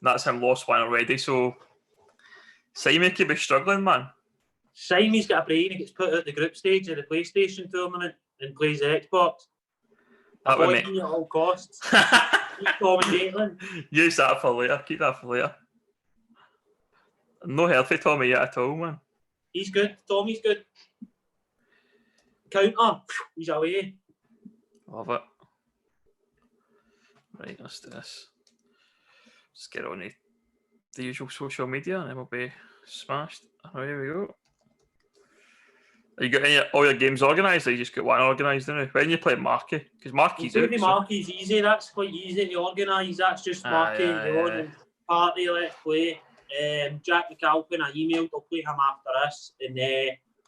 That's him lost one already. So Simon could be struggling, man. Simon's got a brain. He gets put out the group stage of the PlayStation tournament and plays the Xbox. Avoid me at all costs. Commentating. Use that for later. Keep that for later. No healthy Tommy yet at all, man. He's good. Tommy's good. Counter. He's away. Love it. Right, let's do this. Just get on the usual social media and then we'll be smashed. Here we go. Have you got all your games organised, or you just got one organised now? When you play Marky? Because Marky's out. Marky's easy. That's quite easy to organise. That's just Marky and party, let's play. Jack McAlpin, I emailed, I'll play him after this. And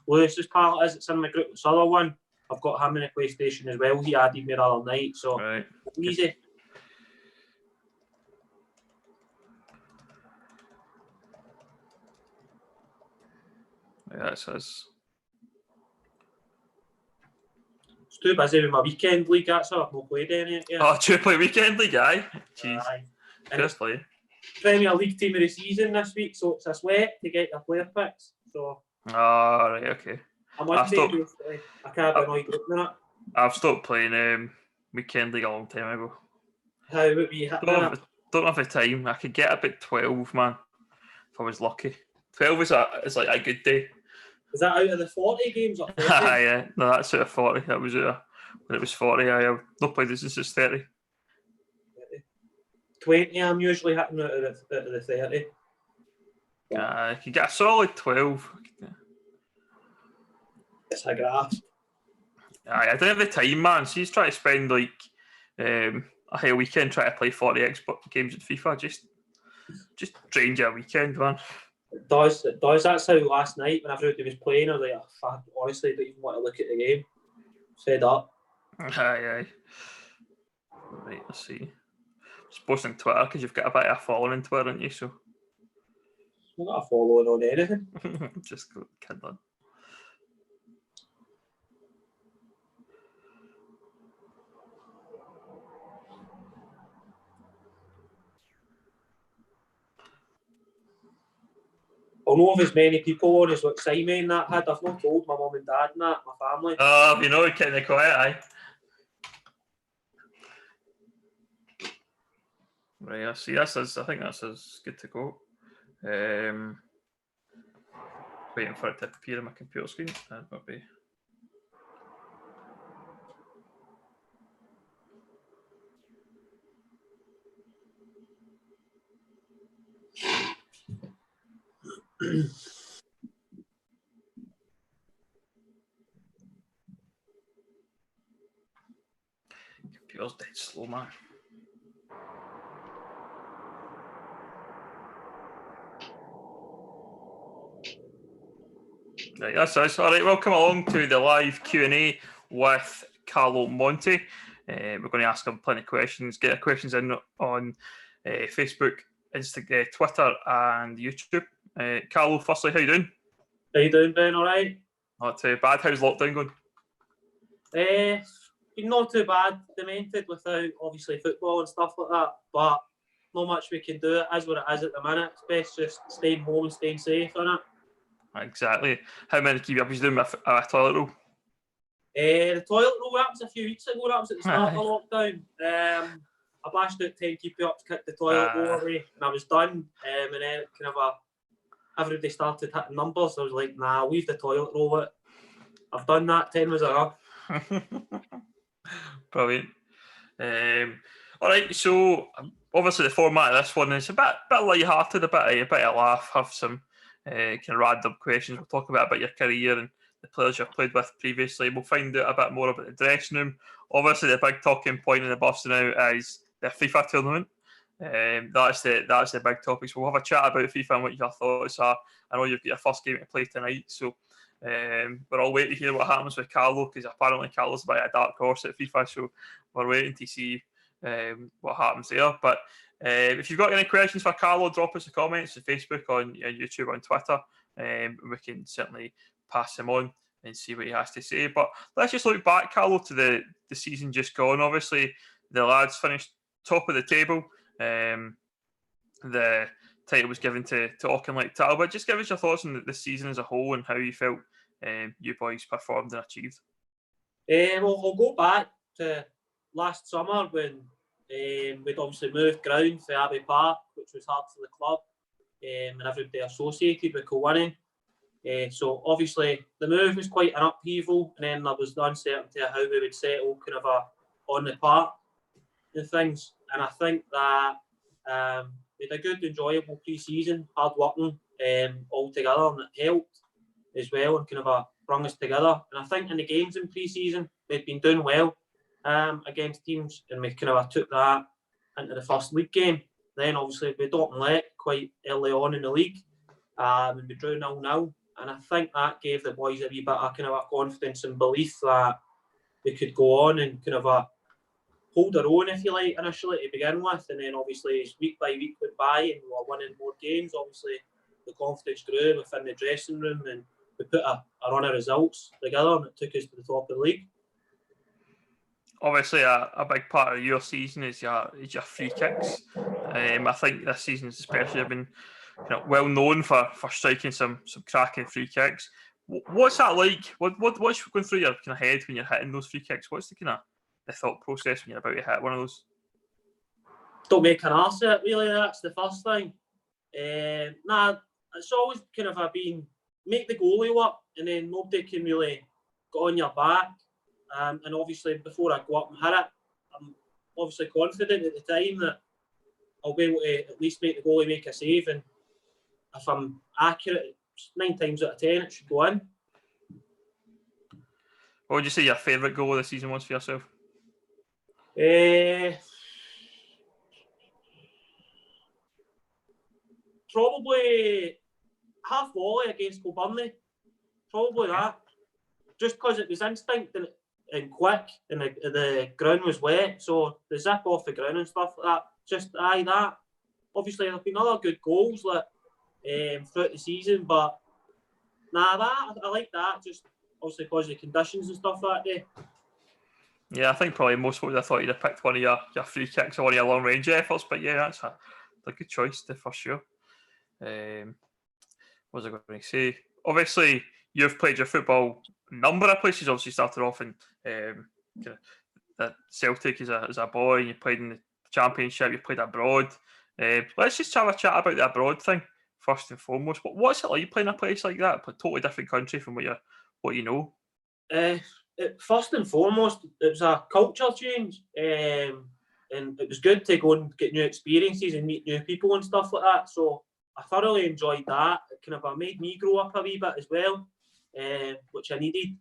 Lewis's part is, it's in my group. This other one, I've got him in a PlayStation as well. He added me the other night, so easy. Yeah, it says. It's too busy with my weekend league, that's all. I've not played any yet. Oh, do you play weekend league, aye? Jeez. Just play. Premier League team of the season this week, so it's a sweat to get the player picks. So. Oh, right, okay. I can't be annoyed looking at it. I've stopped playing weekend league a long time ago. How would be hitting don't have the time. I could get about 12, man, if I was lucky. 12 is like a good day. Is that out of the 40 games? Or 40? Yeah, no, that's out of 40. That was when it was 40. I have not played this since it's 30. 20, I'm usually hitting out of the 30. I could get a solid 12. It's a grasp. I don't have the time, man. So he's trying to spend like a whole weekend trying to play 40 Xbox games in FIFA. Just drain your weekend, man. It does. That's how last night when everybody was playing, I was like, I honestly don't even want to look at the game. Fed up. Aye. Right, let's see. Just posting Twitter because you've got a bit of a following on Twitter, haven't you? So I'm not a following on anything. Just kidding on. I'll know of as many people on as what Simon that had. I've not told my mum and dad and that, my family. You know, kind of quiet, aye. Right, I see. I think that's as good to go. Waiting for it to appear on my computer screen. That might be. Computer's dead slow, man. Right, that's us. All right, welcome along to the live Q&A with Carlo Monti. We're going to ask him plenty of questions. Get your questions in on Facebook, Instagram, Twitter, and YouTube. Carlo, firstly, how you doing? How you doing, Ben? All right? Not too bad. How's lockdown going? Not too bad. Demented without obviously football and stuff like that, but not much we can do. It is what it is at the minute. It's best just staying home and staying safe, isn't it? Exactly. How many keep you up? You doing a toilet roll? The toilet roll, that was a few weeks ago. That was at the start of lockdown. I bashed out 10 keep ups, kicked the toilet roll away, and I was done. And then kind of everybody started hitting numbers. I was like, nah, leave the toilet roll out. I've done that. 10 was enough. Brilliant. All right, so obviously the format of this one is a bit light-hearted, a bit of laugh, have some kind of random questions. We'll talk about your career and the players you've played with previously. We'll find out a bit more about the dressing room. Obviously, the big talking point in the bus now is the FIFA tournament. That's the big topic. So we'll have a chat about FIFA and what your thoughts are. I know you've got your first game to play tonight, so we're all waiting to hear what happens with Carlo, because apparently Carlo's a bit of a dark horse at FIFA, so we're waiting to see what happens there. But if you've got any questions for Carlo, drop us a comments on Facebook, on YouTube, on Twitter. We can certainly pass him on and see what he has to say. But let's just look back, Carlo, to the season just gone. Obviously, the lads finished top of the table. the title was given to Auchinleck Talbot. Just give us your thoughts on the season as a whole and how you felt you boys performed and achieved. Well, I'll go back to last summer when we'd obviously moved ground for Abbey Park, which was hard for the club and everybody associated with co-winning. So obviously the move was quite an upheaval, and then there was the uncertainty of how we would settle kind of on the park and things. And I think that we had a good, enjoyable pre-season, hard working all together, and it helped as well and kind of brought us together. And I think in the games in pre-season we'd been doing well against teams, and we kind of took that into the first league game. Then obviously we got Auchinleck quite early on in the league, and we drew 0-0. And I think that gave the boys a wee bit of kind of a confidence and belief that we could go on and kind of hold our own, if you like, initially to begin with. And then obviously as week by week went by and we were winning more games, obviously the confidence grew within the dressing room, and we put a run of results together, and it took us to the top of the league. Obviously, a big part of your season is your free kicks. I think this season especially have been well known for striking some cracking free kicks. What's that like? What's going through your kind of head when you're hitting those free kicks? What's the kind of the thought process when you're about to hit one of those? Don't make an arse of it, really. That's the first thing. It's always kind of been make the goalie up, and then nobody can really go on your back. And obviously, before I go up and hit it, I'm obviously confident at the time that I'll be able to at least make the goalie make a save. And if I'm accurate, 9 times out of 10, it should go in. What would you say your favourite goal of the season was for yourself? Probably half volley against Kilburnley. Probably that. Just because it was instinct and quick, and the ground was wet, so the zip off the ground and stuff like that. Just that. Obviously, there have been other good goals like throughout the season, but I like that. Just obviously because of the conditions and stuff that day. Yeah, I think probably most folks I thought you'd have picked one of your free kicks or one of your long range efforts, but yeah, that's a good choice for sure. What was I going to say? Obviously, you've played your football a number of places. Obviously, started off in the Celtic as a boy. You played in the Championship. You played abroad. Let's just have a chat about the abroad thing first and foremost. What's it like playing a place like that? A totally different country from what you know. First and foremost, it was a culture change, and it was good to go and get new experiences and meet new people and stuff like that. So I thoroughly enjoyed that. It kind of made me grow up a wee bit as well, which I needed.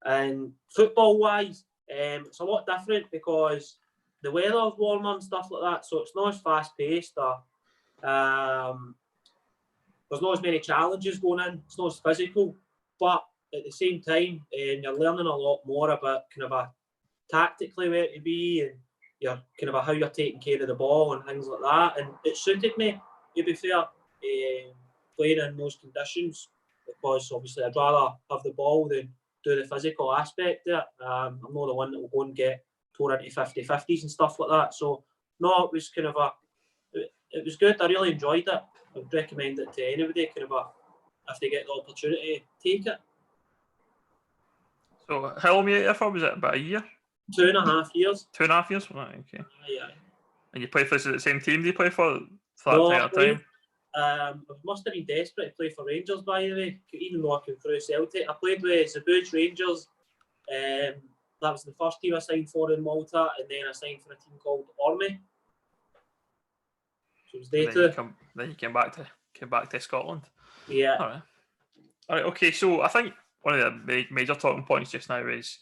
And football-wise, it's a lot different because the weather's warmer and stuff like that, so it's not as fast-paced. There's not as many challenges going in. It's not as physical, but at the same time, you're learning a lot more about kind of tactically where to be, and you're kind of how you're taking care of the ball and things like that. And it suited me, to be fair, playing in those conditions, because obviously I'd rather have the ball than do the physical aspect of it. I'm not the one that will go and get tore into 50-50s and stuff like that. So no, it was kind of it was good. I really enjoyed it. I would recommend it to anybody, kind of if they get the opportunity, take it. So how long were you there for? Was it about a year? 2.5 years. 2.5 years? Right, okay. Yeah. And you played for the same team? Do you play for that entire time? I must have been desperate to play for Rangers, by the way, even though I came through Celtic. I played with Zebuj Rangers. That was the first team I signed for in Malta, and then I signed for a team called Orme. So it was day two. Then you came back to Scotland. Yeah. All right. Okay. So I think one of the major talking points just now is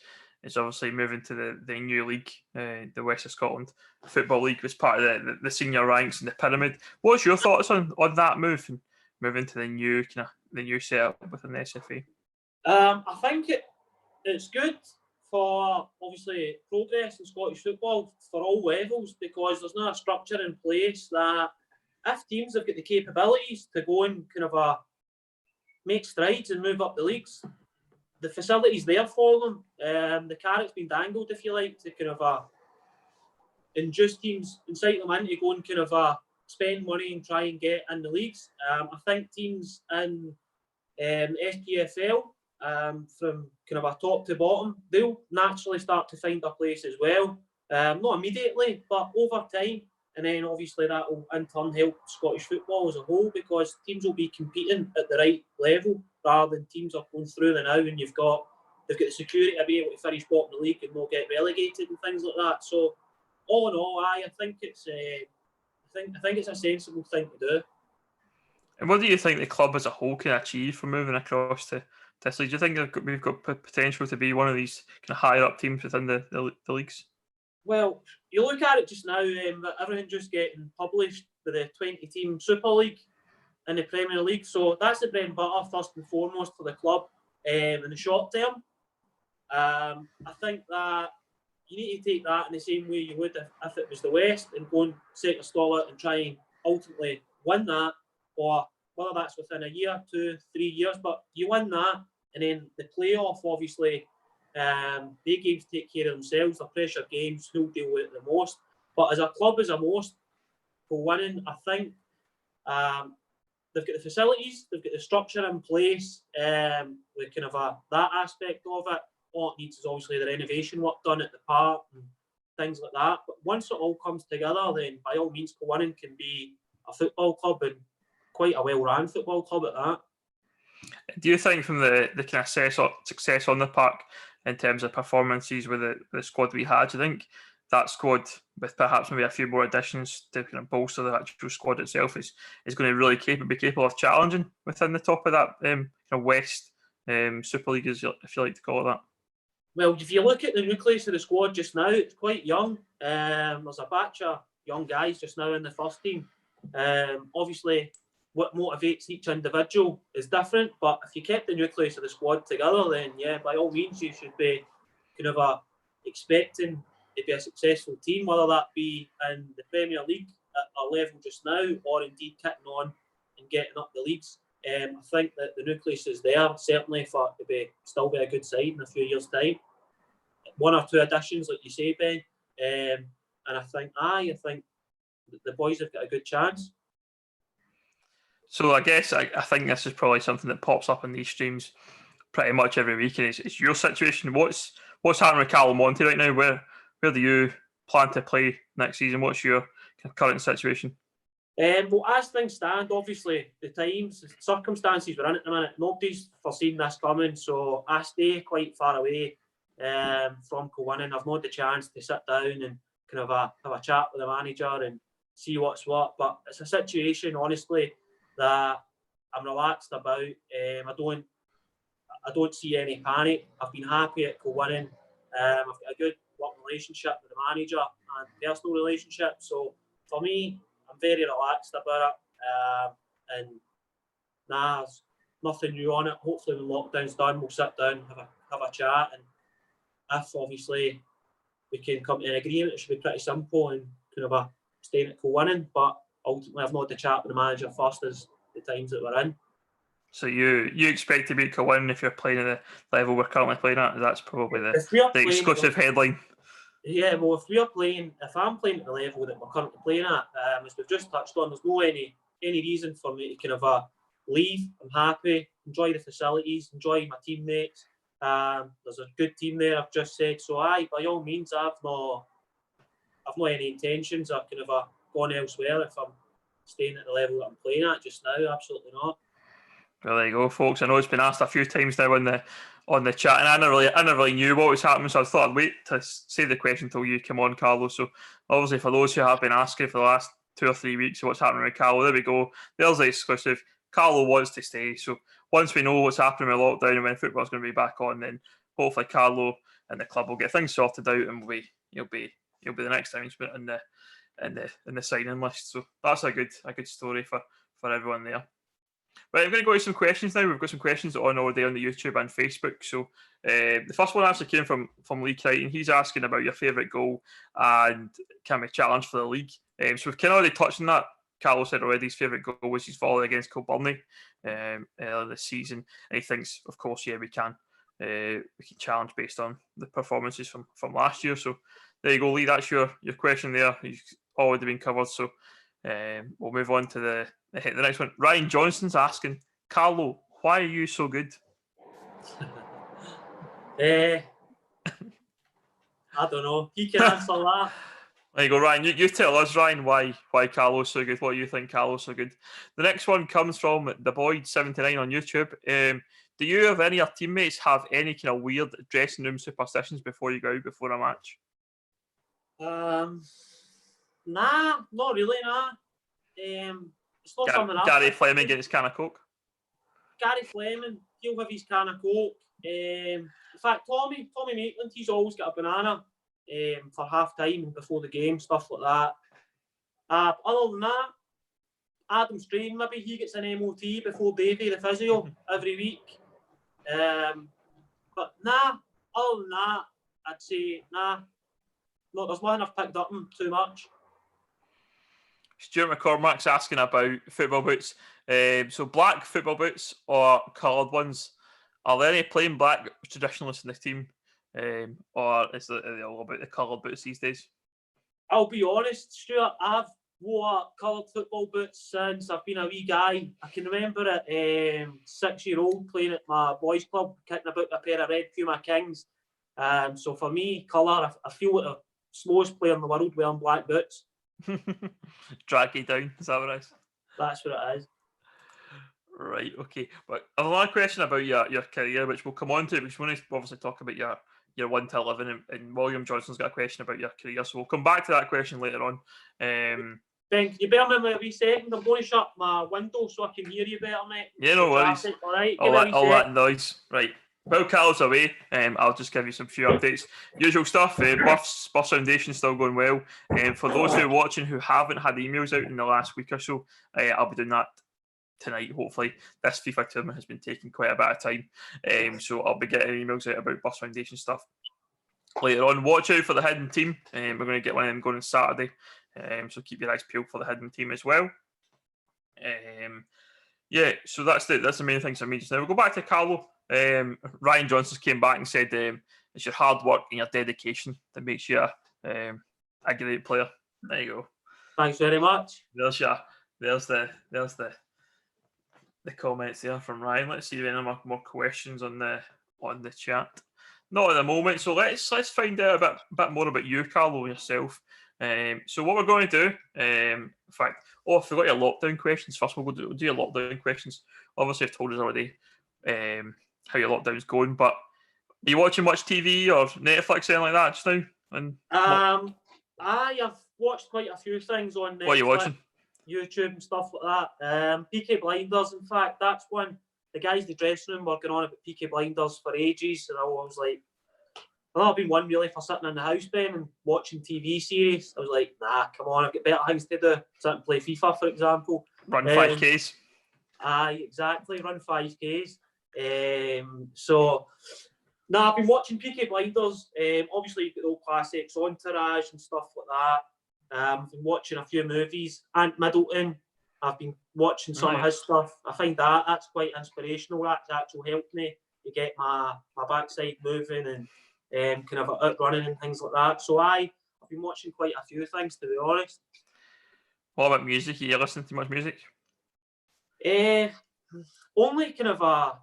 obviously moving to the new league, the West of Scotland Football League, was part of the senior ranks in the pyramid. What's your thoughts on that move and moving to the new setup within the SFA? I think it's good for obviously progress in Scottish football for all levels, because there's not a structure in place that if teams have got the capabilities to go and kind of make strides and move up the leagues, the facility's there for them. The carrot's been dangled, if you like, to kind of induce teams, incite them in to go and kind of spend money and try and get in the leagues. I think teams in SPFL, from kind of a top to bottom, they'll naturally start to find a place as well. Not immediately, but over time. And then obviously that will in turn help Scottish football as a whole, because teams will be competing at the right level rather than teams are going through the now and they've got the security to be able to finish bottom of the league and not get relegated and things like that. So all in all, I think it's I think it's a sensible thing to do. And what do you think the club as a whole can achieve from moving across to this league? Do you think we've got potential to be one of these kind of higher up teams within the leagues? Well, you look at it just now, everything just getting published with the 20-team Super League in the Premier League. So that's the bread and butter, first and foremost, for the club in the short term. I think that you need to take that in the same way you would if it was the West, and go and set a stall out and try and ultimately win that, or whether that's within a year, 2, 3 years, but you win that, and then the playoff, obviously, their games take care of themselves. The pressure games, who'll deal with it the most. But as a club, as a most, for winning, I think they've got the facilities, they've got the structure in place, with kind of that aspect of it. All it needs is obviously the renovation work done at the park and things like that. But once it all comes together, then by all means, Kilwinning can be a football club, and quite a well-run football club at that. Do you think from the kind of success on the park in terms of performances with the squad we had, do you think that squad, with perhaps maybe a few more additions to kind of bolster the actual squad itself, is going to really be capable of challenging within the top of that kind of West Super League, if you like to call it that? Well, if you look at the nucleus of the squad just now, it's quite young. There's a batch of young guys just now in the first team. Obviously, what motivates each individual is different, but if you kept the nucleus of the squad together, then yeah, by all means, you should be kind of expecting to be a successful team, whether that be in the Premier League at a level just now, or indeed kicking on and getting up the leagues. I think that the nucleus is there, certainly for it to still be a good side in a few years' time. 1 or 2 additions, like you say, Ben, and I think the boys have got a good chance. So I guess I think this is probably something that pops up in these streams pretty much every week, and it's your situation. What's happening with Carlo Monti right now? Where do you plan to play next season? What's your current situation? Well, as things stand, obviously the circumstances we're in at the minute, nobody's foreseen this coming, so I stay quite far away from Kilwinning. I've not had the chance to sit down and kind of have a chat with the manager and see what's what, but it's a situation, honestly, that I'm relaxed about. I don't see any panic. I've been happy at Kilwinning. I've got a good working relationship with the manager and personal relationship, so for me, I'm very relaxed about it, and there's nothing new on it. Hopefully when lockdown's done, we'll sit down, have a chat, and if obviously we can come to an agreement, it should be pretty simple and kind of staying at Kilwinning. But ultimately, I've not had to chat with the manager first as the times that we're in. So you expect to beat Kilwinning if you're playing at the level we're currently playing at? That's probably the exclusive headline. Yeah, well, if I'm playing at the level that we're currently playing at, as we've just touched on, there's no any reason for me to kind of leave. I'm happy, enjoy the facilities, enjoy my teammates. There's a good team there, I've just said. So by all means, I've not any intentions of kind of going elsewhere if I'm staying at the level that I'm playing at just now. Absolutely not. Well, there you go, folks. I know it's been asked a few times now on the chat, and I never really knew what was happening, so I thought I'd wait to say the question until you come on, Carlo. So obviously, for those who have been asking for the last 2 or 3 weeks what's happening with Carlo, there we go. There's the exclusive. Carlo wants to stay. So once we know what's happening with lockdown and when football's going to be back on, then hopefully Carlo and the club will get things sorted out, and he'll be the next announcement in the signing list. So that's a good story for everyone there. Right, I'm going to go to some questions now. We've got some questions on already on the YouTube and Facebook. So the first one actually came from Lee Crichton. He's asking about your favourite goal and can we challenge for the league. So we've kind of already touched on that. Carlo said already his favourite goal was his volley against Kilburney earlier this season. And he thinks, of course, yeah, we can challenge based on the performances from last year. So there you go, Lee. That's your question there. You've already been covered. So We'll move on to the next one. Ryan Johnson's asking, Carlo, why are you so good? I don't know. He can answer that. There you go, Ryan. You tell us, Ryan, why Carlo's so good. What you think Carlo's so good? The next one comes from the Boyd79 on YouTube. Do you of any of your teammates have any kind of weird dressing room superstitions before you go out before a match? Nah, not really. Nah. It's not something else. Gary Fleming getting his can of Coke. Gary Fleming, he'll have his can of Coke. In fact, Tommy Maitland, he's always got a banana for half time and before the game, stuff like that. Other than that, Adam Strain, maybe he gets an MOT before Davey, the physio, every week. But nah, other than that, I'd say nah. No, there's nothing I've picked up on too much. Stuart McCormack's asking about football boots. So black football boots or coloured ones? Are there any plain black traditionalists in the team? Or is it all about the coloured boots these days? I'll be honest, Stuart, I've wore coloured football boots since I've been a wee guy. I can remember at 6-year-old playing at my boys' club, kicking about a pair of red Puma Kings. So for me, colour, I feel like the slowest player in the world wearing black boots. Drag you down, is that what it is? That's what it is. Right, okay. But I have another question about your career, which we'll come on to, because we want to obviously talk about your 1 to 11, and William Johnson's got a question about your career, so we'll come back to that question later on. Ben, can you bear me a wee second? I'm going to shut my window so I can hear you better, mate. Yeah, no worries. All right, all that noise. Right. While Carl's away, I'll just give you some few updates. Usual stuff, Buffs Foundation still going well. For those who are watching who haven't had emails out in the last week or so, I'll be doing that tonight, hopefully. This FIFA tournament has been taking quite a bit of time, so I'll be getting emails out about Buffs Foundation stuff later on. Watch out for the hidden team. We're going to get one of them going on Saturday, so keep your eyes peeled for the hidden team as well. Yeah, so that's the main things I mean just now. We'll go back to Carlo. Ryan Johnson came back and said it's your hard work and your dedication that makes you a great player. There you go. Thanks very much. There's the comments there from Ryan. Let's see if any more questions on the chat. Not at the moment. So let's find out a bit more about you, Carlo, yourself. So what we're going to do, in fact, I forgot your lockdown questions. First, we'll do your lockdown questions. Obviously, I've told us already how your lockdown's going, but are you watching much TV or Netflix, anything like that just now? And I have watched quite a few things on Netflix, what are you watching? YouTube and stuff like that. Peaky Blinders, in fact, that's one. The guys in the dressing room working on about Peaky Blinders for ages, and I was like, I've been one really for sitting in the house, Ben, and watching TV series. I was like, nah, come on, I've got better things to do. Sit and play FIFA, for example. Run 5Ks. Aye, exactly. Run 5Ks. So, I've been watching Peaky Blinders. Obviously, you've got the old classics, Entourage and stuff like that. I've been watching a few movies. Ant Middleton, I've been watching some of his stuff. I find that's quite inspirational. That's actually helped me to get my backside moving and kind of outrunning and things like that. So I've been watching quite a few things, to be honest. What about music? Are you listening to much music? Only kind of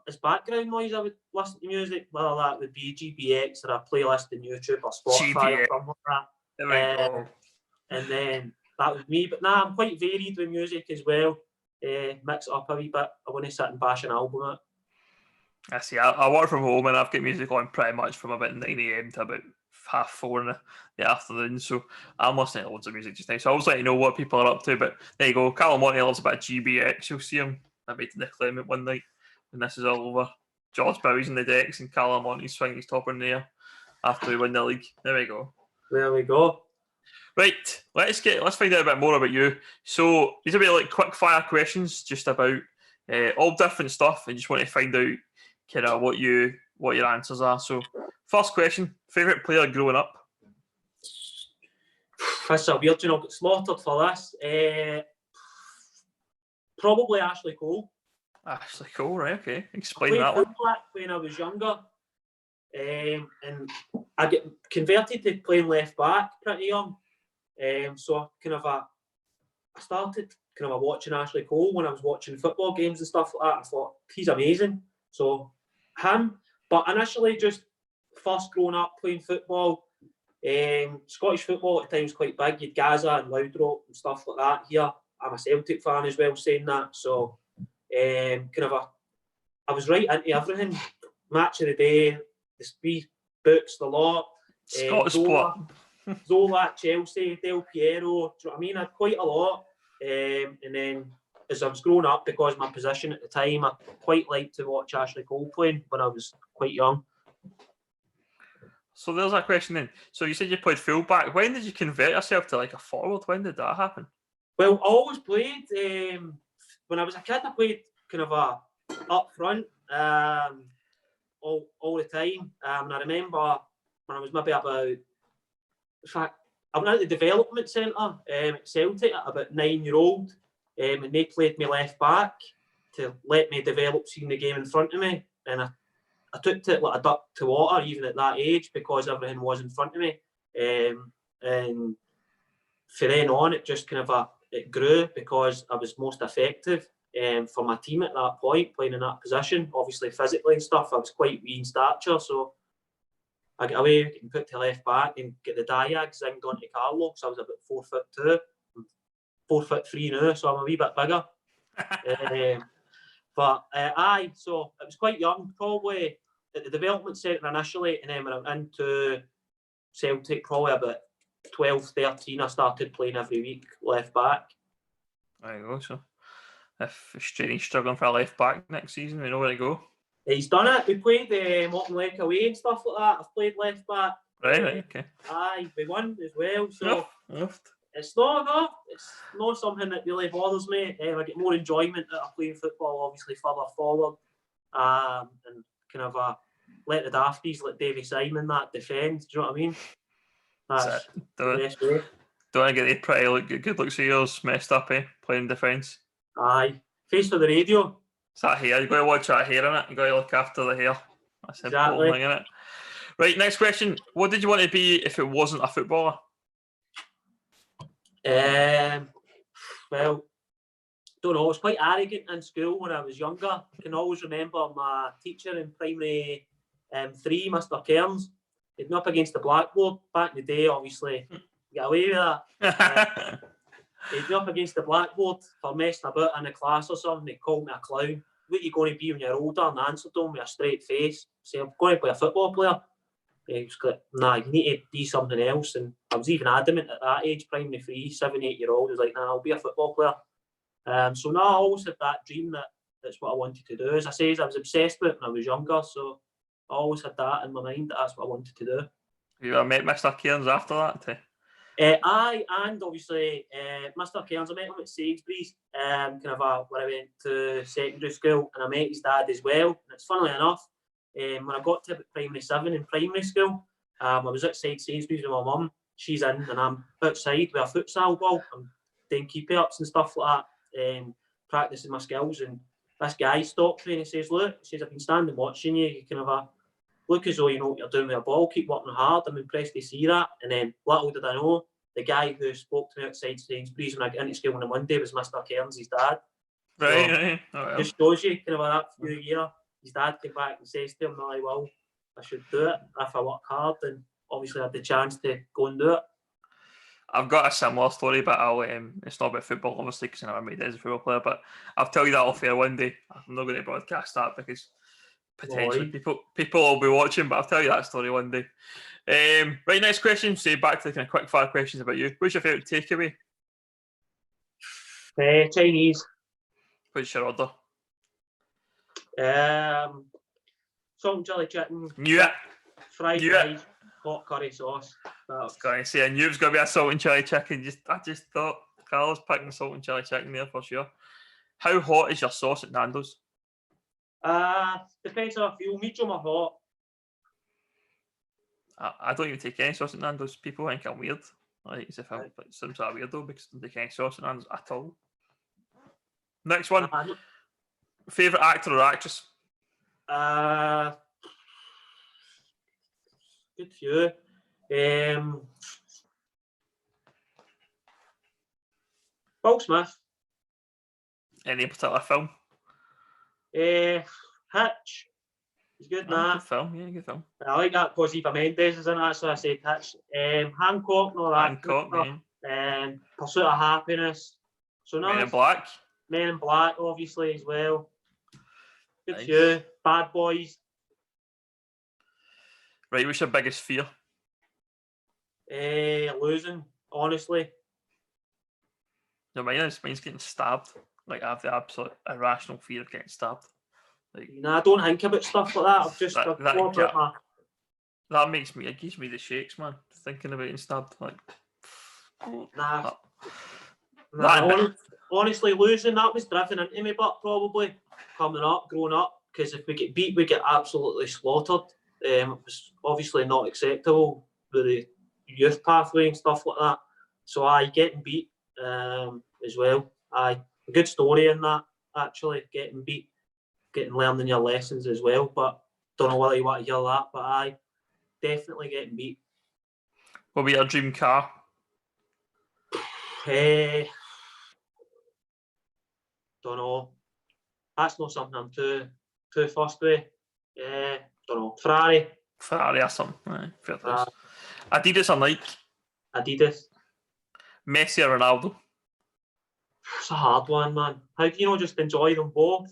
as background noise I would listen to music, whether that would be GBX or a playlist on YouTube or Spotify or something like that. And then that was me. But I'm quite varied with music as well. Mix it up a wee bit. I want to sit and bash an album out. I see. I work from home and I've got music on pretty much from about 9 a.m. to about 3:30 in the afternoon. So I'm listening to loads of music just now. So I was letting you know what people are up to. But there you go. Carlo Monti loves a bit of GBX. You'll see him maybe to the Clement one night when this is all over. George Bowie's in the decks and Carlo Monti's swinging his top in the air after we win the league. There we go. There we go. Right, let's find out a bit more about you. So these will be like quick fire questions, just about all different stuff, and just want to find out kind of what your answers are. So first question: favorite player growing up? That's a weird, get slaughtered for this. Probably Ashley Cole. Ashley Cole, right? Okay, explain that one. I played when I was younger, and I get converted to playing left back pretty young. So kind of I I started kind of watching Ashley Cole when I was watching football games and stuff like that. I thought, he's amazing. So, him. But initially, just first growing up playing football, Scottish football at the time was quite big. You'd Gaza and Loudrope and stuff like that here. I'm a Celtic fan as well, saying that. So, I was right into everything. Match of the day, the speed, books, the lot. Scottish sport. Zola, Chelsea, Del Piero. Do you know what I mean? I had quite a lot. And then as I was growing up, because my position at the time, I quite liked to watch Ashley Cole playing when I was quite young. So there's that question then. So you said you played fullback. When did you convert yourself to like a forward? When did that happen? Well, I always played. When I was a kid, I played kind of up front all the time. And I remember when I was maybe about, in fact, I went out to the development centre at Celtic at about 9-year-old, and they played me left back to let me develop seeing the game in front of me. And I took to it like a duck to water, even at that age, because everything was in front of me. And from then on, it just kind of it grew because I was most effective for my team at that point, playing in that position. Obviously, physically and stuff, I was quite wee in stature, so I get away, getting put to left back and get the diag zinged onto Carlo, because I was about 4'2", 4'3" now, so I'm a wee bit bigger. So it was quite young, probably at the development centre initially, and then when I went into Celtic, probably about 12, 13, I started playing every week left back. There you go. So if Strainy's struggling for a left back next season, we know where to go. He's done it. We played Morton away and stuff like that. I've played left back. Right, okay. Aye, we won as well. So Enough. it's not something that really bothers me. I get more enjoyment out of playing football, obviously further forward, and kind of let the dafties, like Davy Simon, that defend. Do you know what I mean? That's the best way. Don't want to get the pretty good looks of yours messed up, playing defence. Aye, face for the radio. It's that hair. You've got to watch that hair in it. You've got to look after the hair. That's the important thing, isn't it? Right, next question. What did you want to be if it wasn't a footballer? Well, don't know. I was quite arrogant in school when I was younger. I can always remember my teacher in primary 3, Mr. Cairns. He'd me up against the blackboard back in the day, obviously. Get away with that. He'd me up against the blackboard for messing about in the class or something. He called me a clown. What are you going to be when you're older? And I answered him with a straight face. Say, I'm going to be a football player. He was like, nah, you need to be something else. And I was even adamant at that age, primary 3, 7, 8-year-old. I was like, nah, I'll be a football player. So now I always had that dream that's what I wanted to do. As I say, I was obsessed with it when I was younger. So I always had that in my mind that that's what I wanted to do. You met Mr. Cairns after that too? I and obviously Mr. Cairns, I met him at Sainsbury's, where I went to secondary school, and I met his dad as well. And it's funnily enough, when I got to primary 7 in primary school, I was outside Sainsbury's with my mum. She's in, and I'm outside with a futsal ball. I'm doing keep-ups and stuff like that, practicing my skills. And this guy stopped me and he says, "Look," he says, "I've been standing watching you. You kind of look as though you know what you're doing with a ball. Keep working hard. I'm impressed to see that." And then little did I know, the guy who spoke to me outside Sainsbury's when I got into school on a Monday was Mr. Cairns, his dad. Right. Just shows you kind of that few year. His dad came back and says to him, "Like, well, I should do it if I work hard." And obviously I had the chance to go and do it. I've got a similar story, but it's not about football, obviously, because I never made it as a football player, but I'll tell you that off air one day. I'm not going to broadcast that because potentially people will be watching, but I'll tell you that story one day. Right, next question. Say back to the kind of quick fire questions about you. What's your favourite takeaway? Chinese. What's your order? Salt and chili chicken. Knew it. Fried rice, hot curry sauce. I was going to say, I knew it was going to be a salt and chili chicken. I just thought Carlo's picking salt and chili chicken there for sure. How hot is your sauce at Nando's? Depends how I feel. Medium or hot. I don't even take any sauce at Nando's. People think I'm weird. Like, as if I'm like some sort of weirdo because I don't take any sauce at Nando's at all. Next one. Favourite actor or actress? Good few. Will Smith. Any particular film? Hitch. He's good in that. Good film, yeah, good film. I like that because Eva Mendes is in that, so I said Hitch. Hancock and all that. Hancock, yeah. Pursuit of Happiness. So Men in Black. Men in Black, obviously, as well. Good Nice. few. Bad Boys. Right, what's your biggest fear? Losing, honestly. No, mine's getting stabbed. Like, I have the absolute irrational fear of getting stabbed. Like, I don't think about stuff like that. I've just that makes me, it gives me the shakes, man. Thinking about getting stabbed, like. Honestly, losing that was driven into me, but probably growing up, because if we get beat, we get absolutely slaughtered. It was obviously not acceptable with the youth pathway and stuff like that. So getting beat as well. A good story in that, actually, getting beat, learning your lessons as well. But don't know whether you want to hear that, but definitely getting beat. What would be your dream car? Don't know. That's not something I'm too fussed with. Don't know. Ferrari or something. Fair enough. Adidas or Nike? Adidas. Messi or Ronaldo? It's a hard one, man. How can you not just enjoy them both?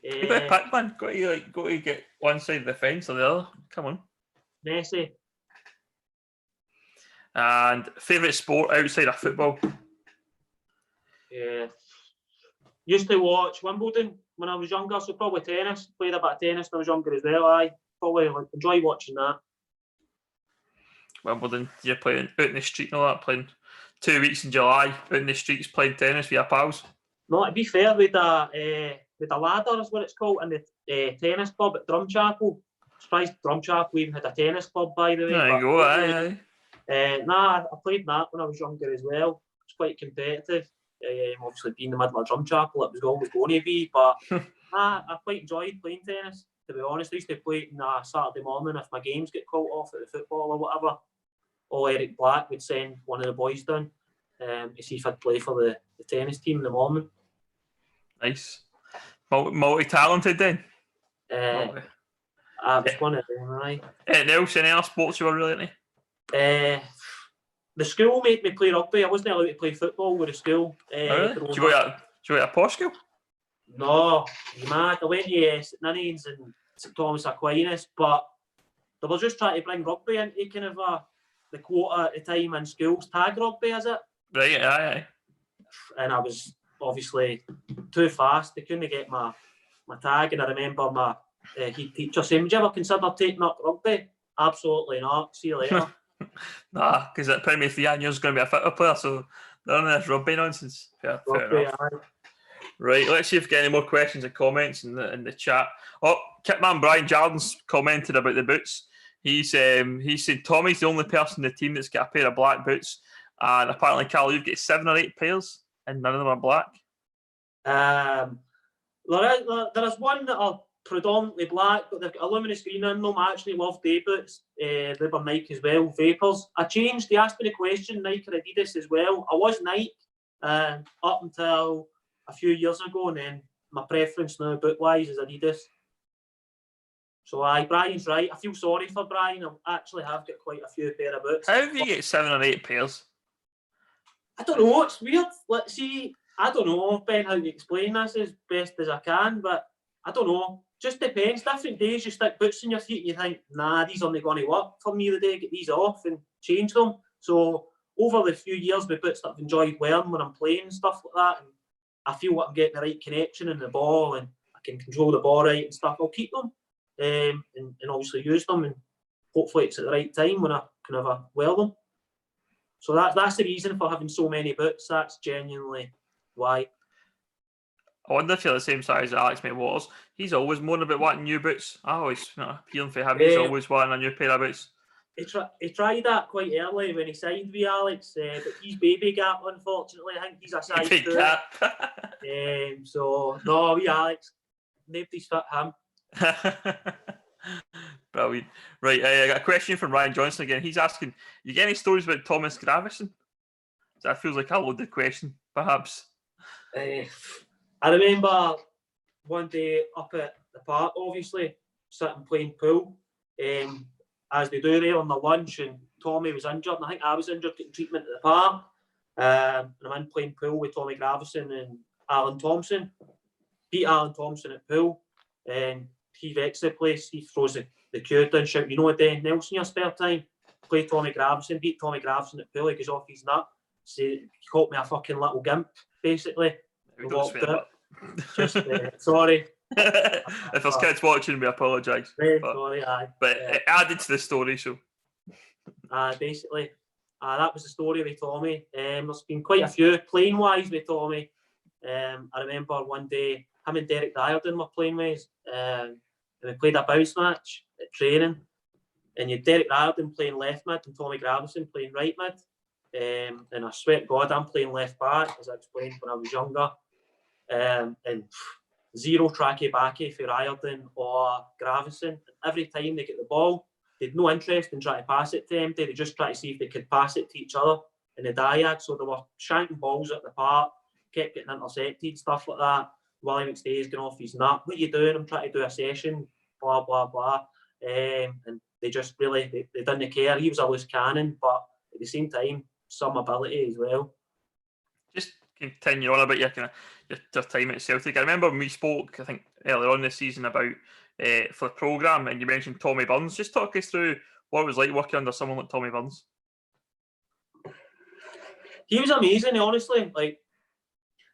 You got to pick one. Got to get one side of the fence or the other. Come on. Messi. And favourite sport outside of football? Used to watch Wimbledon when I was younger, so probably tennis. Played a bit of tennis when I was younger as well. Probably enjoy watching that. Wimbledon, you're playing out in the street and all that, playing 2 weeks in July, out in the streets playing tennis with your pals? No, to be fair, with a ladder is what it's called, in the tennis club at Drumchapel. Surprised Drumchapel even had a tennis club, by the way. There you go, aye. I played that when I was younger as well. It's quite competitive. Obviously, being in the middle of Drumchapel, it was always going to be, but I quite enjoyed playing tennis, to be honest. I used to play it on a Saturday morning if my games get called off at the football or whatever. Or Eric Black would send one of the boys down to see if I'd play for the tennis team in the morning. Nice. Multi-talented then? I was one of them, right? Anything else? Any other sports you were really into? The school made me play rugby. I wasn't allowed to play football with the school. Really? Did you go to a posh school? No, you mad. I went to St Ninians and St Thomas Aquinas, but they were just trying to bring rugby into kind of the quota at the time in schools. Tag rugby, is it? Right, aye. And I was obviously too fast. They couldn't get my tag, and I remember my head teacher saying, "Would you ever consider taking up rugby?" Absolutely not. See you later. Nah, because at Premier 3 and you're going to be a fitter player, so none of this rugby nonsense. Fair enough. Right, let's see if we get any more questions or comments in the chat. Oh, Kitman Brian Jardins commented about the boots. He said Tommy's the only person in the team that's got a pair of black boots, and apparently, Carlo, you've got 7 or 8 pairs, and none of them are black. There is one that are predominantly black, but they've got a luminous green in them. I actually love day boots. They were Nike as well, Vapors. I changed. They asked me the question, Nike or Adidas as well. I was Nike up until a few years ago, and then my preference now boot-wise is Adidas. So Brian's right. I feel sorry for Brian. I actually have got quite a few pair of boots. How do you get 7 or 8 pairs? I don't know. It's weird. Let's see. I don't know, Ben, how to explain this as best as I can, but I don't know. Just depends. Different days you stick boots in your feet and you think, nah, these aren't going to work for me today. Get these off and change them. So over the few years with boots that I've enjoyed wearing when I'm playing and stuff like that, and I feel like I'm getting the right connection in the ball and I can control the ball right and stuff, I'll keep them and obviously use them, and hopefully it's at the right time when I can ever wear them. So that's the reason for having so many boots. That's genuinely why. I wonder if you're the same size as Alex Waters. He's always moaning about wanting new boots. I always hearing for him. He's always wanting a new pair of boots. He tried that quite early when he signed with Alex, but he's baby gap, unfortunately. I think he's a size 2. So no, we Alex, nobody's fit him. Brilliant. Right, I got a question from Ryan Johnson again. He's asking, you get any stories about Thomas Gravison? That feels like a loaded question, perhaps. I remember one day up at the park, obviously, sitting playing pool, as they do there on the lunch, and Tommy was injured, and I think I was injured getting treatment at the park. And I'm in playing pool with Tommy Gravison and Alan Thompson. Beat Alan Thompson at pool, and he vexed the place. He throws the cue down, shouting, "You know what, Dan Nelson, your spare time? Play Tommy Gravison." Beat Tommy Gravison at pool. He goes off his nut. So he called me a fucking little gimp, basically. We don't swear that. Just sorry. If there's kids watching, we apologise. Sorry, aye. But it added to the story, so. Basically, that was the story with Tommy. There's been quite a few playing wise with Tommy. I remember one day him and Derek Dyerden were playing ways, and we played a bounce match at training. And you had Derek Dyerden playing left mid and Tommy Gravison playing right mid. And I swear to God, I'm playing left back, as I explained when I was younger. And zero tracky backy for Ryerden or Gravison. Every time they get the ball, they had no interest in trying to pass it to empty. They just try to see if they could pass it to each other in the diag. So they were shanking balls at the park, kept getting intercepted, stuff like that. Willie McStay's going off his nut. "What are you doing? I'm trying to do a session, blah, blah, blah." And they just really, they didn't care. He was a loose cannon, but at the same time, some ability as well. Just continue on about your time at Celtic. I remember when we spoke, I think, earlier on this season about for the programme, and you mentioned Tommy Burns. Just talk us through what it was like working under someone like Tommy Burns. He was amazing, honestly. Like,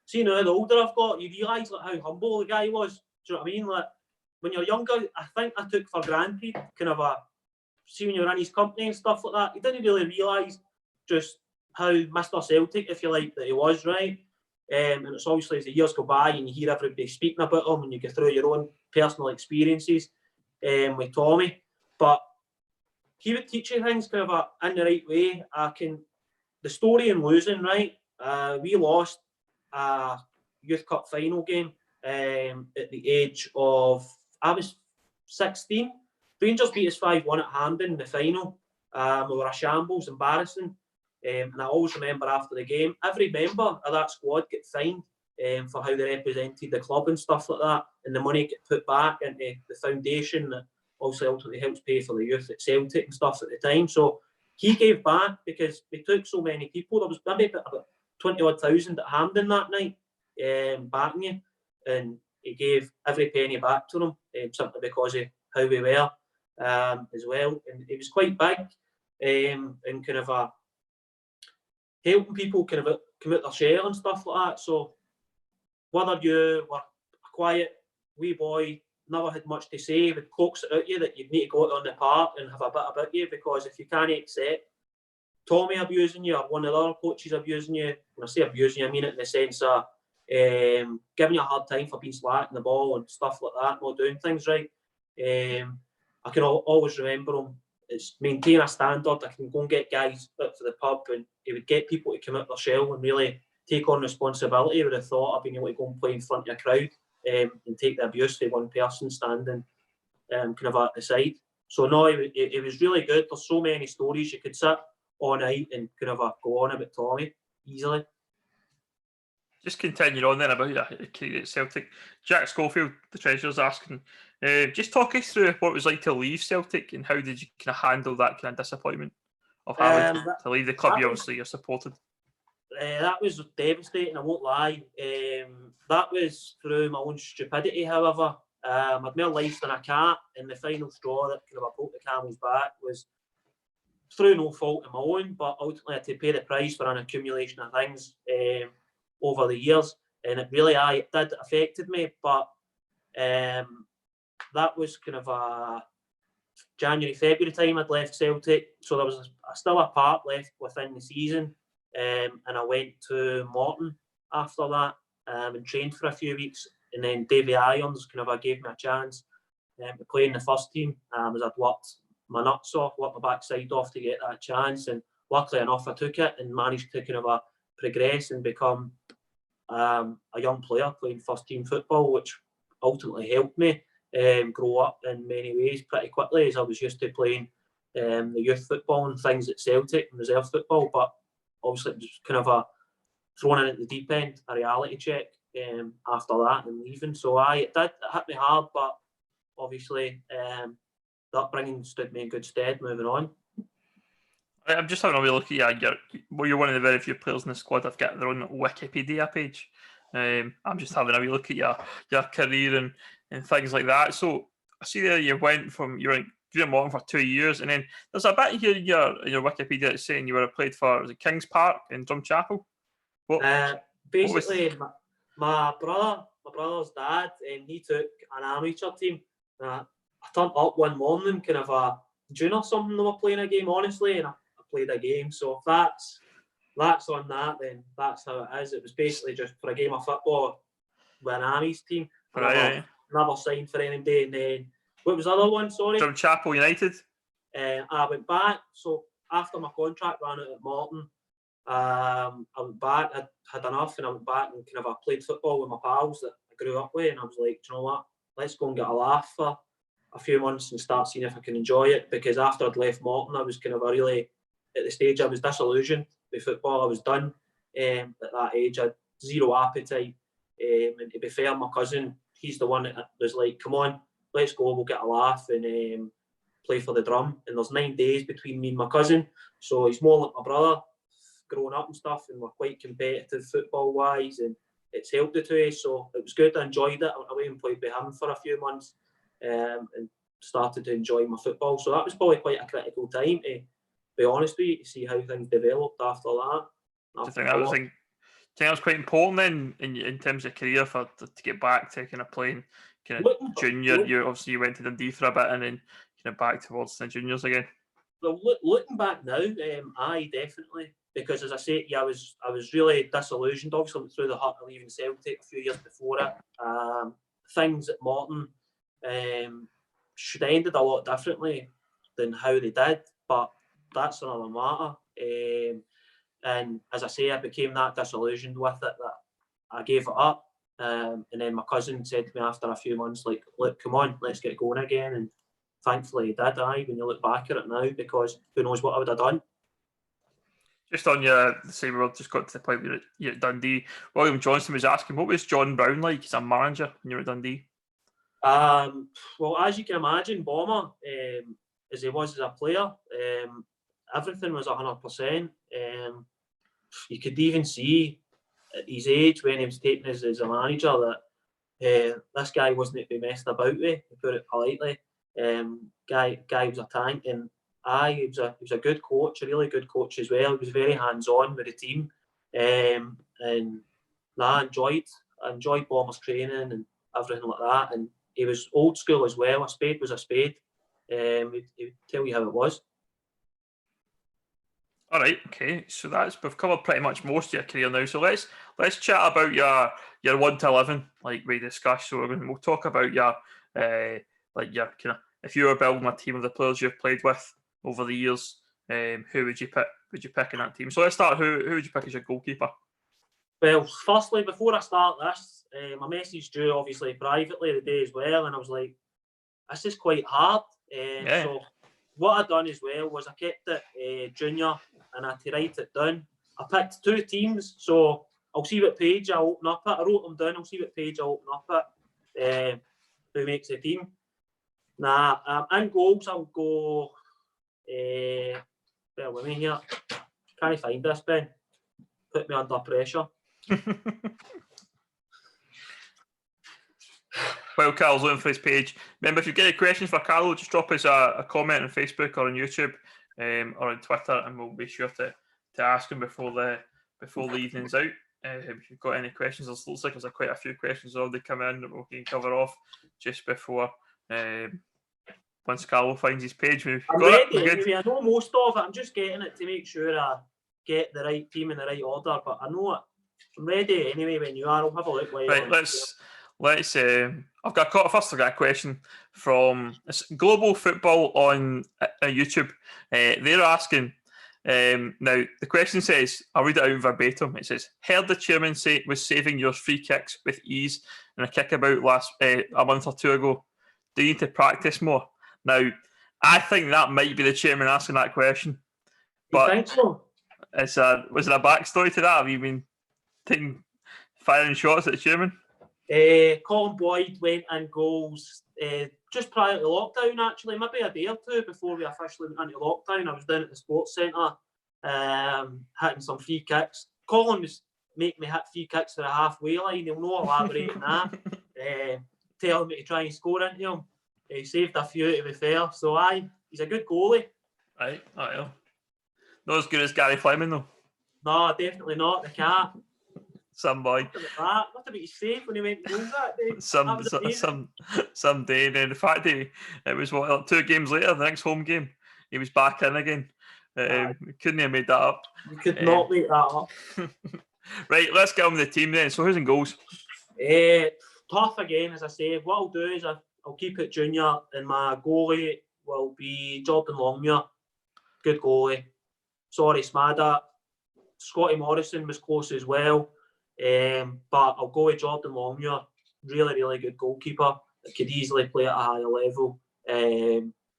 see, now the older I've got, you realise like how humble the guy was. Do you know what I mean? Like, when you're younger, I think I took for granted kind of see when you're in his company and stuff like that, you didn't really realise just how Mr. Celtic, if you like, that he was, right? And it's obviously as the years go by and you hear everybody speaking about him and you go through your own personal experiences with Tommy. But he would teach you things kind of in the right way. The story in losing, right? We lost a Youth Cup final game at the age of, I was 16. Rangers beat us 5-1 at Hampden in the final. We were a shambles, embarrassing. And I always remember after the game, every member of that squad get fined for how they represented the club and stuff like that. And the money get put back into the foundation that also ultimately helps pay for the youth at Celtic and stuff at the time. So he gave back because we took so many people. There was maybe about 20-odd thousand at Hampden that night backing you. And he gave every penny back to them simply because of how we were as well. And it was quite big and kind of helping people kind of come out their shell and stuff like that. So whether you were a quiet wee boy, never had much to say, would coax it out you that you'd need to go out on the park and have a bit about you, because if you can't accept Tommy abusing you or one of the other coaches abusing you, when I say abusing you, I mean it in the sense of giving you a hard time for being slack in the ball and stuff like that, not doing things right. I can always remember him. It's maintain a standard. I can go and get guys out for the pub, and he would get people to come out their shell and really take on responsibility with the thought of being able to go and play in front of a crowd and take the abuse for one person standing kind of at the side. So no, it was really good. There's so many stories you could sit all night and kind of go on about Tommy easily. Just continuing on then about your career at Celtic, Jack Schofield, the treasurer's asking, just talk us through what it was like to leave Celtic and how did you kind of handle that kind of disappointment of having to leave the club you're supported? That was devastating, I won't lie. That was through my own stupidity, however. I'd more life than a cat, and the final straw that kind of broke the camel's back was through no fault of my own, but ultimately I had to pay the price for an accumulation of things over the years, and it really did affected me. But that was kind of a January, February time I'd left Celtic, so there was still a part left within the season, and I went to Morton after that and trained for a few weeks, and then Davy Irons kind of gave me a chance to play in the first team, as I'd worked my nuts off, worked my backside off to get that chance, and luckily enough I took it and managed to kind of progress and become a young player playing first team football, which ultimately helped me grow up in many ways pretty quickly, as I was used to playing the youth football and things at Celtic and reserve football. But obviously it was kind of a thrown in at the deep end, a reality check after that and leaving. So it hit me hard, but obviously the upbringing stood me in good stead moving on. I'm just having a wee look at you're one of the very few players in the squad that've got their own Wikipedia page. I'm just having a wee look at your career and things like that. So I see there you went from you were in Monti for 2 years, and then there's a bit here in your Wikipedia that's saying you were played for Kings Park in Drumchapel. Basically, my brother's dad, he took an amateur team. I turned up one morning, kind of a June or something. They were playing a game, honestly, and I played a game. So if that's on that, then that's how it is. It was basically just for a game of football with an Army's team. Right. Never signed for anybody. And then what was the other one? Sorry. Drumchapel United. I went back. So after my contract ran out at Morton, I went back. I had enough, and I went back and kind of I played football with my pals that I grew up with, and I was like, do you know what? Let's go and get a laugh for a few months and start seeing if I can enjoy it. Because after I'd left Morton, I was kind of at the stage I was disillusioned with football. I was done at that age. I had zero appetite. And to be fair, my cousin, he's the one that was like, come on, let's go, we'll get a laugh and play for the drum. And there's 9 days between me and my cousin. So he's more like my brother, growing up and stuff, and we're quite competitive football-wise, and it's helped the two. So it was good. I enjoyed it. I went away and played with him for a few months and started to enjoy my football. So that was probably quite a critical time, to be honest with you, to see how things developed after that. Do you think that was quite important then in terms of career to get back to kind of playing kind of junior? You went to Dundee for a bit and then kind of back towards the juniors again. Well, looking back now, aye, definitely. Because as I say, I was really disillusioned. Obviously, through the hurt of leaving Celtic a few years before it. Things at Morton should have ended a lot differently than how they did, but that's another matter. And as I say, I became that disillusioned with it that I gave it up. And then my cousin said to me after a few months, like, look, come on, let's get going again. And thankfully he did, when you look back at it now, because who knows what I would have done. Just on say we just got to the point where you're at Dundee. William Johnson was asking, what was John Brown like as a manager when you were at Dundee? Well, as you can imagine, Bomber, as he was as a player, everything was 100%. You could even see at his age when he was taken as a manager that this guy wasn't to be messed about with, to put it politely. Guy was a tank, and he was a good coach, a really good coach as well. He was very hands-on with the team, and I enjoyed Bomber's training and everything like that. And he was old school as well. A spade was a spade. He'd tell you how it was. All right, okay. So we've covered pretty much most of your career now. So let's chat about your 1 to 11, like we discussed. So we'll talk about your kind of, if you were building a team of the players you've played with over the years, who would you pick? Would you pick in that team? So let's start. Who would you pick as your goalkeeper? Well, firstly, before I start this, my message drew obviously privately the day as well, and I was like, this is quite hard. So what I done as well was I kept it junior, and I had to write it down. I picked 2 teams, so I'll see what page I open up at. I wrote them down. I'll see what page I open up at. Who makes the team? In goals, I'll go. Bear with me here. Can't find this, Ben. Put me under pressure. While Carl's looking for his page, remember, if you get any questions for Carlo, just drop us a comment on Facebook or on YouTube or on Twitter, and we'll be sure to ask him before the evening's out. If you've got any questions, it looks like there's quite a few questions already come in that we can cover off just before once Carlo finds his page. I'm ready. Anyway, I know most of it. I'm just getting it to make sure I get the right team in the right order. But I know it. I'm ready anyway. When you are, I'll have a look. Right, let's. I've got a question from Global Football on YouTube. They're asking. Now the question says, I'll read it out verbatim. It says, heard the chairman say was saving your free kicks with ease in a kickabout a month or 2 ago. Do you need to practice more? Now, I think that might be the chairman asking that question. But you think so? Was there a backstory to that? Have you been firing shots at the chairman? Colin Boyd went in goals just prior to lockdown, actually, maybe a day or two before we officially went into lockdown. I was down at the sports centre hitting some free kicks. Colin was making me hit free kicks to the halfway line. He'll not elaborate on that. Telling me to try and score into him. He saved a few, to be fair. So, he's a good goalie. Right, not as good as Gary Fleming, though. No, definitely not. The cat. Some boy. What about his save when he went goals that day? Some day, and then the fact that it was 2 games later, the next home game, he was back in again. Couldn't have made that up. You could not make that up. Right, let's get on with the team then. So who's in goals? Tough again, as I say. What I'll do is I'll keep it junior, and my goalie will be Jordan Longmuir. Good goalie. Sorry, Smada. Scotty Morrison was close as well. But I'll go with Jordan Longmuir. Really, really good goalkeeper. Could easily play at a higher level.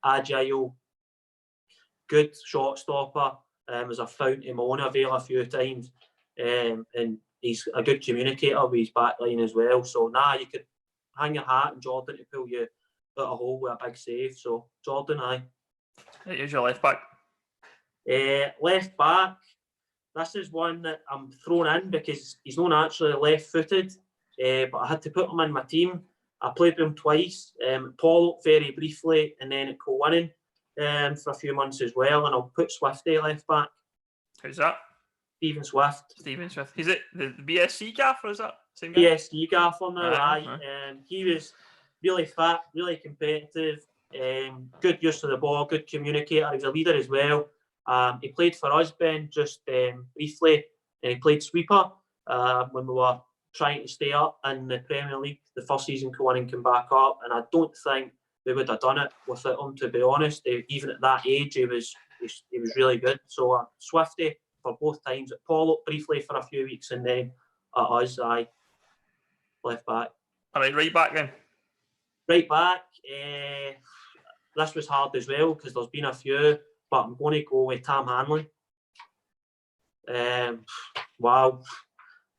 Agile. Good shot stopper. As I've found him on Vale a few times. And he's a good communicator with his back line as well. So, you could hang your hat on Jordan to pull you out a hole with a big save. So, Jordan, aye. Who's your left back? Left back. This is one that I'm thrown in because he's not actually left-footed, but I had to put him in my team. I played with him twice, Paul very briefly, and then at Colwynning for a few months as well, and I'll put Swifty left back. Who's that? Stephen Swift. Is it the BSC gaffer, is that same guy? BSC gaffer now, he was really fit, really competitive, good use of the ball, good communicator. He was a leader as well. He played for us, Ben, just briefly, and he played sweeper when we were trying to stay up in the Premier League. The first season Colwynning came back up, and I don't think we would have done it without him, to be honest. Even at that age, he was really good. So Swifty for both times. At Pollock briefly for a few weeks, and then at us, left back. All right, right back then. Right back. This was hard as well because there's been a few. But I'm going to go with Tam Hanlon. Wow.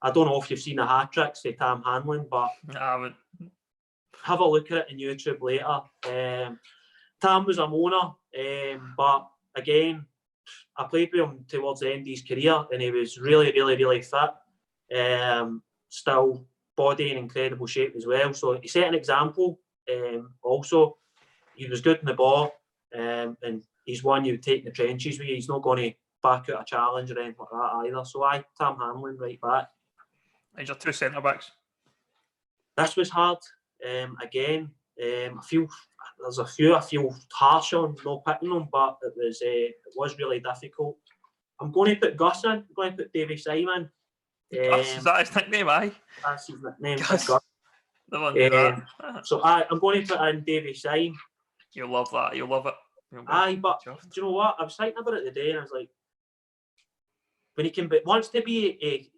I don't know if you've seen the hat tricks of Tam Hanlon, but I haven't. Have a look at it on YouTube later. Tam was a moaner, but again, I played with him towards the end of his career, and he was really, really, really fit. Still body in incredible shape as well. So he set an example. Also, he was good in the ball, and he's one you would take in the trenches with. He's not going to back out a challenge or anything like that either. So Tam Hanlon right back. These are 2 centre backs. This was hard. Again, I feel there's a few I feel harsh on not picking them, but it was really difficult. I'm going to put Gus in. I'm going to put Davy Simon. Gus, is that his nickname? Aye. That's his nickname. Gus. So I'm going to put in Davy Simon. You'll love that. You'll love it. But do you know what? I was thinking about it today, and I was like, when he wants to be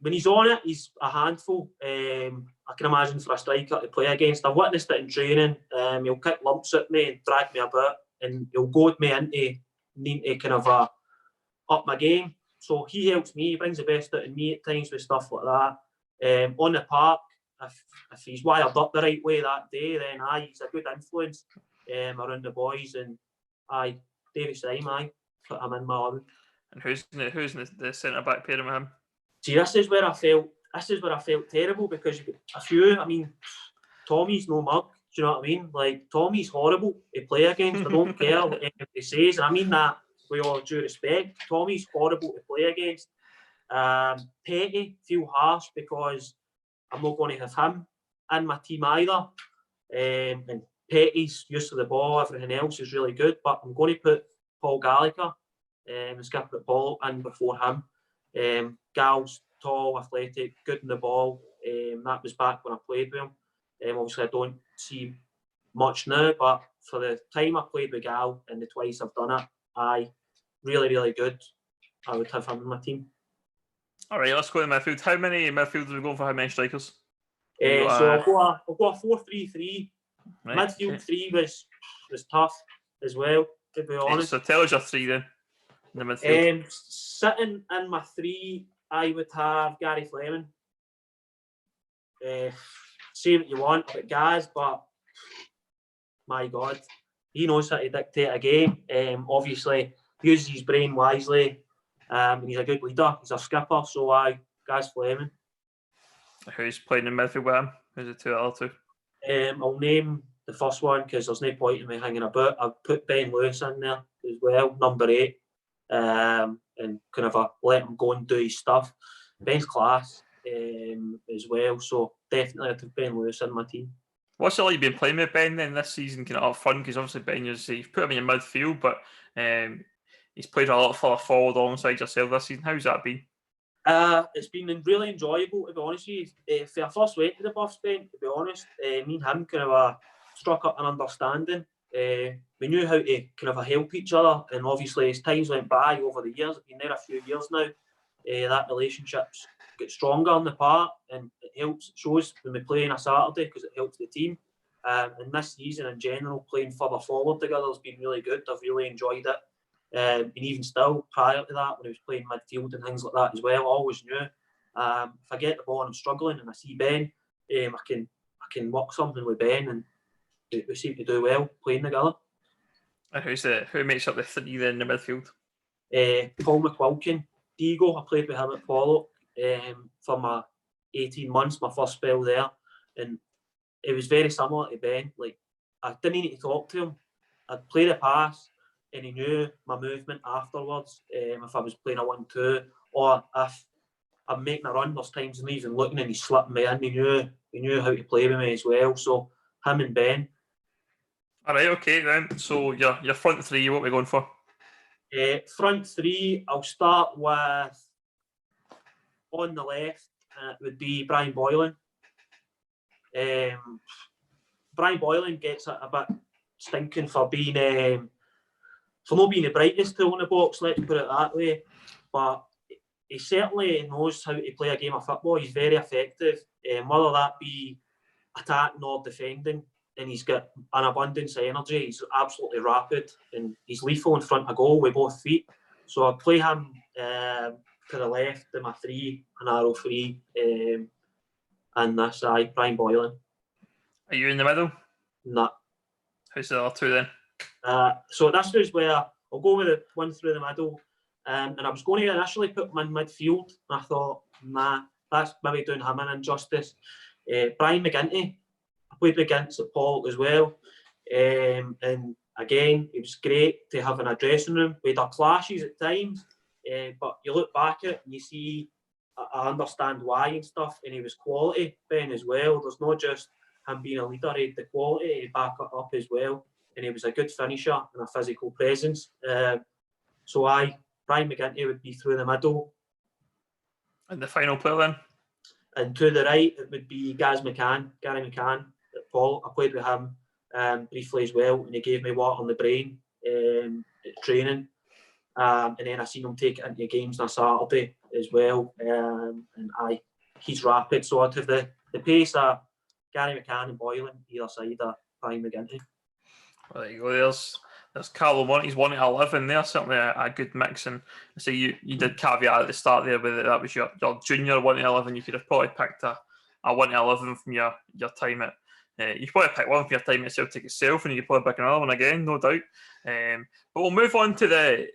when he's on it, he's a handful. I can imagine for a striker to play against. I've witnessed it in training. He'll kick lumps at me and drag me a bit, and he'll goad me into needing to kind of up my game. So he helps me. He brings the best out of me at times with stuff like that. On the park, if he's wired up the right way that day, then he's a good influence around the boys. And David Syme, put him in my 11. And who's in the centre back pairing with him? See, this is where I felt terrible, because you got a few. I mean, Tommy's no mug. Do you know what I mean? Like, Tommy's horrible to play against. I don't care what anybody says, and I mean that with all due respect. Tommy's horrible to play against. Petty, feel harsh because I'm not going to have him in my team either. And Petty's use of the ball, everything else is really good, but I'm going to put Paul Gallagher and skip at Paul in before him. Gal's tall, athletic, good in the ball. That was back when I played with him. Obviously, I don't see much now, but for the time I played with Gal and the twice I've done it, really, really good. I would have him in my team. All right, let's go to midfield. How many midfielders are we going for? How many strikers? So I'll go a 4-3-3. Right, midfield 3 was tough as well, to be honest. So tell us your 3 then. in the midfield? Sitting in my 3, I would have Gary Fleming. Say what you want about Gaz, but my God, he knows how to dictate a game. Obviously, uses his brain wisely. And he's a good leader. He's a skipper, so Gaz Fleming. Who's playing in midfield with him? Who's the two other two? I'll name the first one because there's no point in me hanging about. I've put Ben Lewis in there as well, number 8, and kind of let him go and do his stuff. Ben's class as well, so definitely I took Ben Lewis in my team. What's it like being playing with Ben then this season, kind of up front? Because obviously Ben, you've put him in your midfield, but he's played a lot further forward alongside yourself this season. How's that been? It's been really enjoyable, to be honest with you. For I first went to the Buffs, Ben, to be honest, me and him kind of struck up an understanding. We knew how to kind of help each other, and obviously as times went by over the years, I've been there a few years now, that relationship's get stronger on the part, and it helps, it shows when we play on a Saturday because it helps the team. And this season in general, playing further forward together has been really good. I've really enjoyed it. And even still, prior to that, when I was playing midfield and things like that as well, I always knew if I get the ball and I'm struggling and I see Ben, I can work something with Ben, and we seem to do well playing together. And who makes up the 3 then in the midfield? Paul McQuilkin, Diego. I played with him at Polo for my 18 months, my first spell there, and it was very similar to Ben. Like, I didn't need to talk to him. I'd play the pass, and he knew my movement afterwards. If I was playing a 1-2, or if I'm making a run, there's times I'm even looking and he's slipping me in. He knew how to play with me as well. So him and Ben. All right, okay then. So your front 3, what are we going for? Front 3, I'll start with, on the left, it would be Brian Boylan. Brian Boylan gets a bit stinking for being for not being the brightest tool in the box, let's put it that way. But he certainly knows how to play a game of football. He's very effective, whether that be attacking or defending, and he's got an abundance of energy. He's absolutely rapid, and he's lethal in front of goal with both feet. So I play him to the left in my 3, an arrow 3, and this side, Brian Boylan. Are you in the middle? Nah. Who's the other 2 then? So this was where I'll go with the one through the middle, and I was going to initially put him in midfield, and I thought, nah, that's maybe doing him an injustice. Brian McGinty, I played against at Paul as well, and again, it was great to have in a dressing room. We had our clashes at times, but you look back at it and you see, I understand why and stuff, and he was quality, Ben, as well. There's not just him being a leader, he had the quality to back it up as well, and he was a good finisher and a physical presence. So Brian McGinty would be through the middle. And the final player then? And to the right, it would be Gary McCann at Paul. I played with him briefly as well, and he gave me water on the brain at training. And then I seen him take it into games on a Saturday as well. And he's rapid, so I'd have the pace of Gary McCann and Boylan either side of Brian McGinty. Well, there you go. There's Carlo Monti's 1-11 there, certainly a good mix. And I say you did caveat at the start there with it, that was your junior 1-11. You could have probably picked a 1-11 from your time at. You could probably pick one from your time at Celtic itself, and you could probably pick another one again, no doubt. But we'll move on to the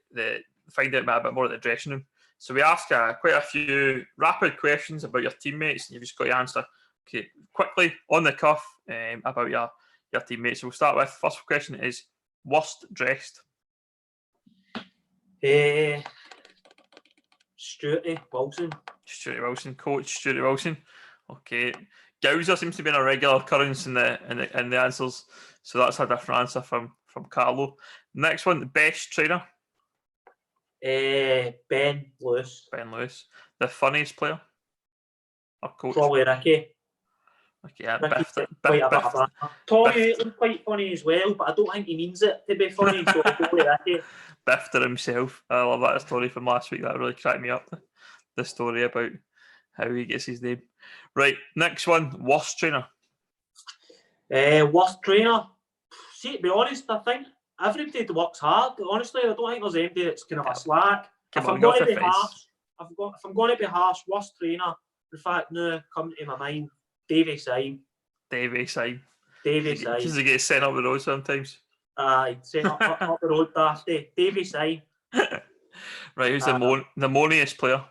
find out a bit more at the dressing room. So we ask quite a few rapid questions about your teammates, and you've just got to answer quickly on the cuff about your teammates. So we'll start with, first question is, worst dressed? Stuarty Wilson. Coach Stuarty Wilson. Okay. Gowser seems to be a regular occurrence in the answers, so that's a different answer from Carlo. Next one, the best trainer? Ben Lewis. The funniest player? Or coach? Probably Ricky. Okay, yeah, Tommy was quite funny as well, but I don't think he means it to be funny, so I'll go with Ricky. Bifter himself. I love that story from last week. That really cracked me up. The story about how he gets his name. Right, next one. Worst trainer? Worst trainer? See, to be honest, I think everybody works hard. Honestly, I don't think there's anybody that's kind of a slack. If I'm going to be harsh, worst trainer. In fact, no, come to my mind, Davy Syme. Davy Syme. Does he get sent up the road sometimes? Aye, sent up the road dafty. Davy Syme. Right, who's the moaniest player?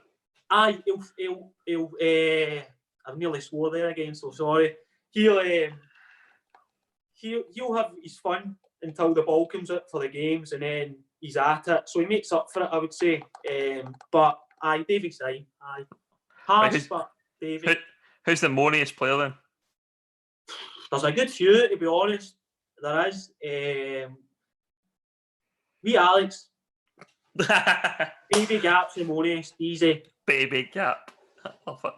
Aye, he'll I've nearly swore there again, so sorry. He'll have his fun until the ball comes up for the games, and then he's at it. So he makes up for it, I would say. But aye, Davy Syme. Aye, harsh, but Davy. Who's the moaniest player then? There's a good few, to be honest. There is. Wee Alex. Baby Gap's the moaniest, easy. Baby Gap. I love it.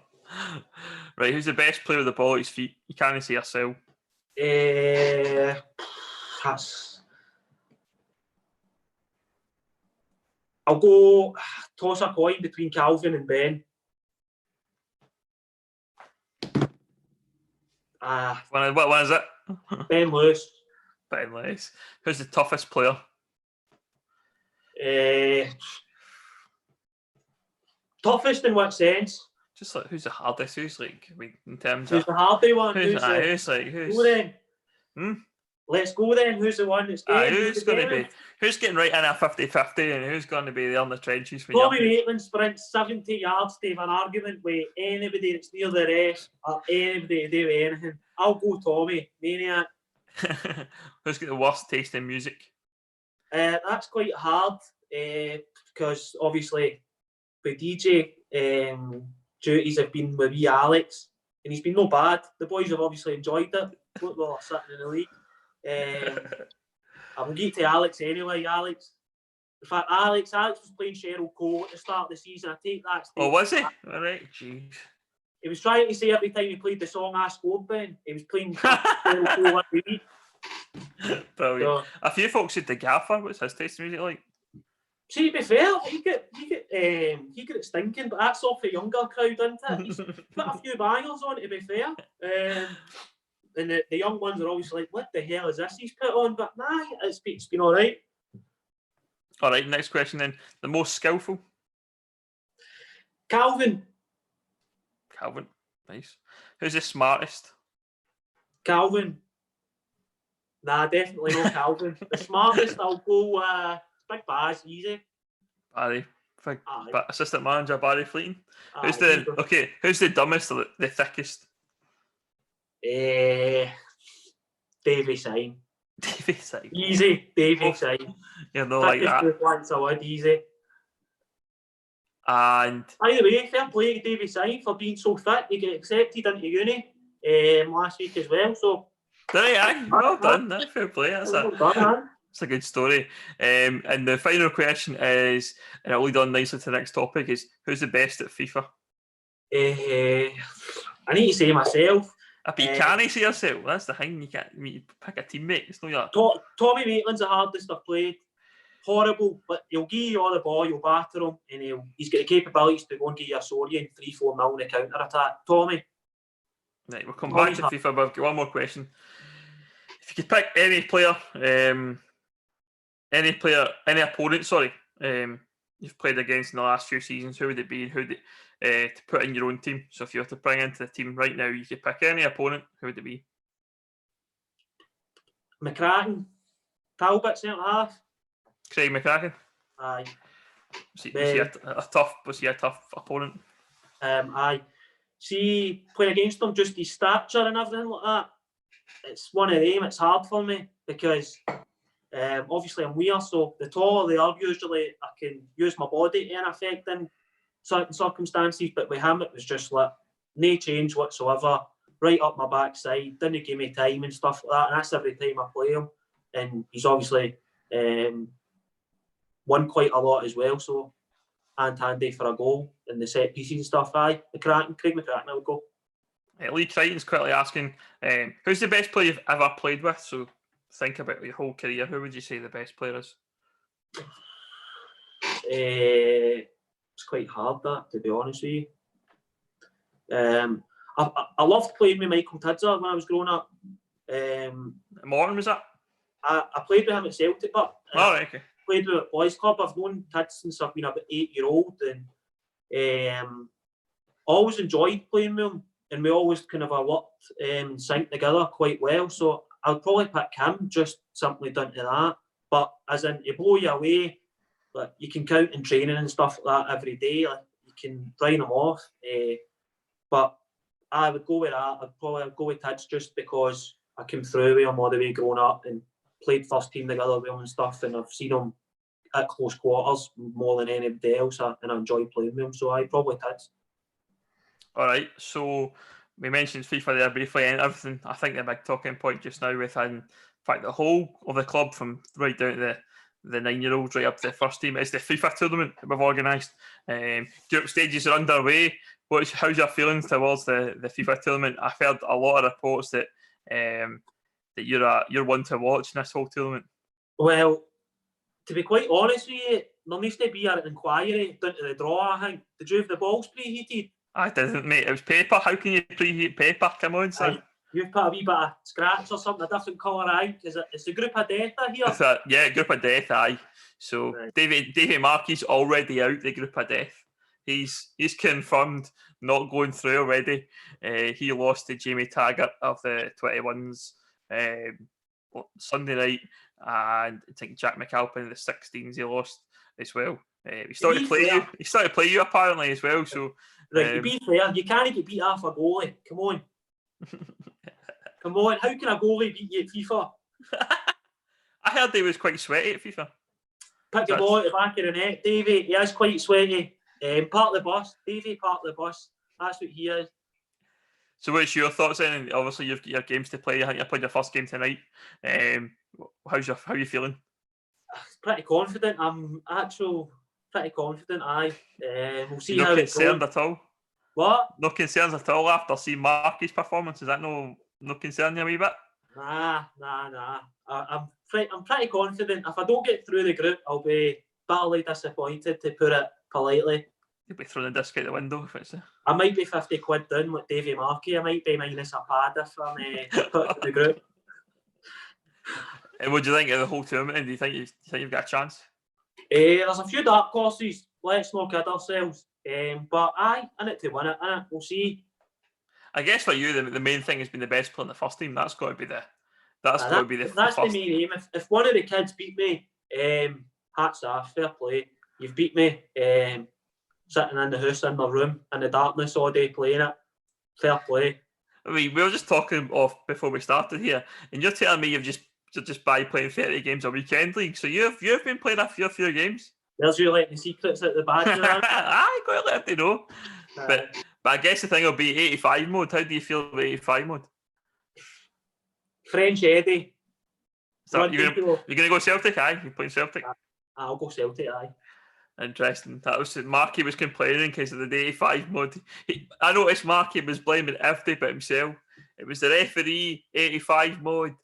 Right, who's the best player with the ball at his feet? You can't say yourself. I'll go toss a coin between Calvin and Ben. What one is it? Ben Lewis. Ben Lewis. Who's the toughest player? Toughest in what sense? Just like who's the hardest? Who's like in terms who's of the hardy one? Who's Go then. Let's go then. Who's the one that's getting? Who's getting right in a 50-50 and who's going to be there in the trenches for Tommy Maitland sprints 70 yards to have an argument with anybody that's near the rest or anybody to do anything. I'll go Tommy, maniac. Who's got the worst taste in music? That's quite hard because obviously the DJ duties have been with wee Alex, and he's been no bad. The boys have obviously enjoyed it. Look, they're sitting in the league. I will get to Alex anyway. Alex. In fact, Alex was playing Cheryl Cole at the start of the season. I take that. Oh, was he? All right, jeez. He was trying to say every time he played the song I scored, Ben. He was playing Cheryl Cole every week. Brilliant. So, a few folks said the Gaffer. What's his taste in music like? See, to be fair, he got it stinking, but that's off the younger crowd, isn't it? He's put a few bangers on, to be fair. And the young ones are always like, what the hell is this he's put on? But nah, it's been all right. All right, next question then. The most skillful? Calvin, nice. Who's the smartest? Calvin. Nah, definitely not Calvin. The smartest, I'll go Big Baz, easy. Barry. Assistant manager Barry Fleeting. Who's the dumbest or the thickest? Davy Syme. Davy Syme. Easy, Davy Syme. You know, like that. Once a word, easy. And by the way, fair play to Davy Syme for being so fit. He got accepted into uni last week as well. So. Well done. Fair play. That's a good story. And the final question is, and it'll lead on nicely to the next topic, is who's the best at FIFA? I need to say myself. But you can't say yourself. That's the thing. You can't pick a teammate. It's not your... Tommy Maitland's the hardest I've played. Horrible, but he'll give you all the ball, you'll batter him, and he's got the capabilities to go and give you a Sorian 3-4 mil in a counter attack. Tommy. Right, we'll come back to FIFA, but I've got one more question. If you could pick any player, any opponent, you've played against in the last few seasons, who would it be and who would to put in your own team? So if you were to bring into the team right now, you could pick any opponent, who would it be? McCracken. Talbot, centre half. Craig McCracken? Aye. Was he a tough opponent? Aye. See, playing against him, just his stature and everything like that, it's one of them, it's hard for me because obviously I'm weird, so the taller they are, usually I can use my body in effect in certain circumstances, but with him it was just like no change whatsoever, right up my backside, didn't give me time and stuff like that, and that's every time I play him, and he's obviously won quite a lot as well, so and handy for a goal in the set pieces and stuff. Aye, Craig McCracken, I would go. Lee Crichton's quickly asking, who's the best player you've ever played with? So think about your whole career. Who would you say the best player is? It's quite hard, that, to be honest with you. I loved playing with Michael Tidser when I was growing up. Morton, was that? I played with him at Celtic, but Okay. played with at Boys Club. I've known Tid since I've been about 8-year-old, and always enjoyed playing with him, and we always kind of worked and synced together quite well. So I'll probably pick him just simply down to that. But as in, to blow you away, like you can count in training and stuff like that every day. Like you can write them off. But I would go with that. I'd probably go with Tids just because I came through with him all the way growing up and played first team together with him and stuff, and I've seen him at close quarters more than anybody else, and I enjoy playing with him. So I probably Tids. All right, so we mentioned FIFA there briefly, and everything. I think the big talking point just now within, in fact, the whole of the club, from right down to the 9-year-olds right up to the first team, is the FIFA tournament that we've organised. Group stages are underway. How's your feelings towards the FIFA tournament? I've heard a lot of reports that that you're one to watch in this whole tournament. Well, to be quite honest with you, there needs to be an inquiry down to the draw, I think. Did you have the balls preheated? I didn't, mate. It was paper. How can you preheat paper? Come on, son. You've put a wee bit of scratch or something, a different colour, aye? It's the group of death here. Yeah, group of death, aye. So right. Davy Markey's already out the group of death. He's confirmed not going through already. He lost to Jamie Taggart of the 21s Sunday night, and I think Jack McAlpin in the 16s he lost as well. He started to play you apparently as well. So right, to be fair, you can't get beat off a goalie. Come on. Come on, how can a goalie beat you at FIFA? I heard he was quite sweaty at FIFA. Pick the ball at the back of the net. Davey, he is quite sweaty. Part of the bus. Davey, part of the bus. That's what he is. So what's your thoughts then? Obviously you've got your games to play. I think you played your first game tonight. How are you feeling? Pretty confident. I'm actually pretty confident, aye. We'll see how it goes. No concerned at all? What? No concerns at all after seeing Marky's performance? Is that no concern you a wee bit? Nah. I'm pretty confident. If I don't get through the group, I'll be bitterly disappointed, to put it politely. You'll be throwing the disc out the window if it's I might be 50 quid down with Davy Markey. I might be minus a pad if I'm put in the group. And what do you think of the whole tournament? Do you think you've got a chance? There's a few dark horses. Let's not kid ourselves. But aye, in it to win it, innit? We'll see. I guess for you, the main thing has been the best player in the first team. That's got to be the main aim. If one of the kids beat me, hats off, fair play. You've beat me, sitting in the house in my room in the darkness all day playing it. Fair play. I mean, we were just talking off before we started here, and you're telling me you're just by playing 30 games a weekend league. So you've been playing a few games. There's you letting the secrets out the bag. I got to let them know. But I guess the thing will be 85 mode. How do you feel about 85 mode? French Eddie. So you're gonna go Celtic, aye? You're playing Celtic? I'll go Celtic, aye. Interesting. That was Marky was complaining because of the 85 mode. I noticed Marky was blaming everything but himself. It was the referee, 85 mode,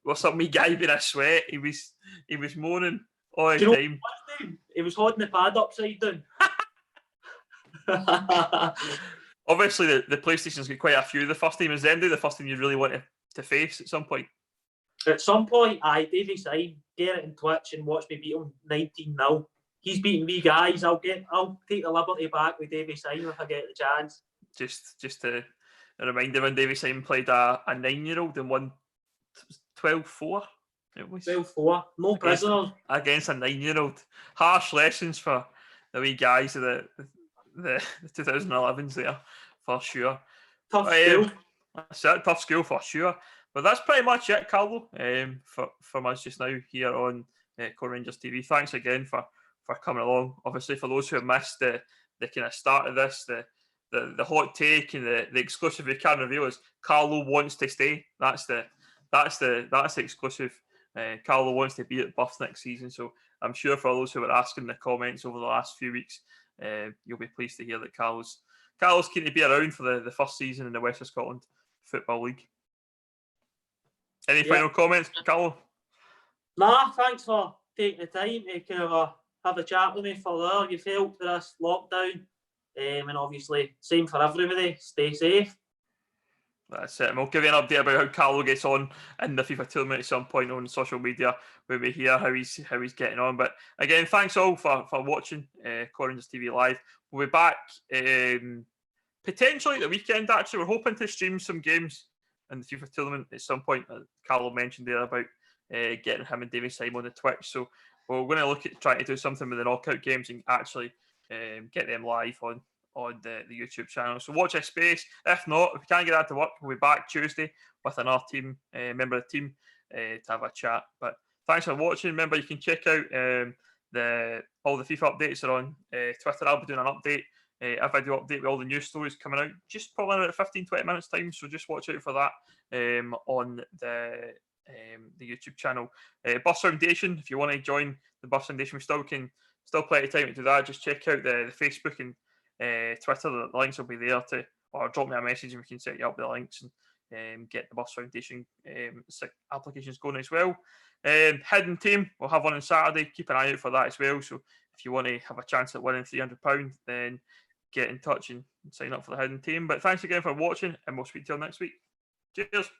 or some wee guy being a sweat. He was moaning all the time. He was holding the pad upside down. Obviously, the PlayStation's got quite a few. The first team is Zendy, the first team you really want to face at some point. At some point, aye, Davy Syme, get it in Twitch and watch me beat him 19-0. He's beating me, guys. I'll take the liberty back with Davy Syme if I get the chance. Just to remind him, when Davy Syme played a 9-year-old and won 12-4. It was 12-4. No prisoners against a 9-year-old. Harsh lessons for the wee guys of the 2011s there, for sure. Tough school. That's it, tough school for sure. But that's pretty much it, Carlo, from us just now here on Core Rangers TV. Thanks again for coming along. Obviously, for those who have missed the kind of start of this, the hot take and the exclusive we can reveal is Carlo wants to stay. That's the exclusive. Carlo wants to be at Buffs next season. So I'm sure for those who were asking the comments over the last few weeks, you'll be pleased to hear that Carlo's keen to be around for the first season in the West of Scotland Football League. Any final comments, Carlo? Nah, thanks for taking the time to kind of have a chat with me for there. You've helped with this lockdown, and obviously, same for everybody. Stay safe. That's it. And we'll give you an update about how Carlo gets on in the FIFA tournament at some point on social media when we hear how he's getting on. But again, thanks all for watching Corringers TV Live. We'll be back potentially at the weekend. Actually, we're hoping to stream some games in the FIFA tournament at some point. Carlo mentioned there about getting him and David Simon on the Twitch. So we're going to look at trying to do something with the knockout games and actually get them live on the YouTube channel. So watch this space. If not, if we can't get that to work, we'll be back Tuesday with another team member of the team to have a chat. But thanks for watching. Remember, you can check out all the FIFA updates are on Twitter. I'll be doing an update, a video update with all the news stories coming out just probably in about 15-20 minutes time. So just watch out for that on the YouTube channel. Bus Foundation, if you want to join the Bus Foundation, we still plenty of time to do that. Just check out the Facebook and Twitter. The links will be there or drop me a message and we can set you up with the links and get the Bus Foundation applications going as well. Hidden Team, we'll have one on Saturday. Keep an eye out for that as well. So if you want to have a chance at winning £300, then get in touch and sign up for the Hidden Team. But thanks again for watching, and we'll speak to you next week. Cheers.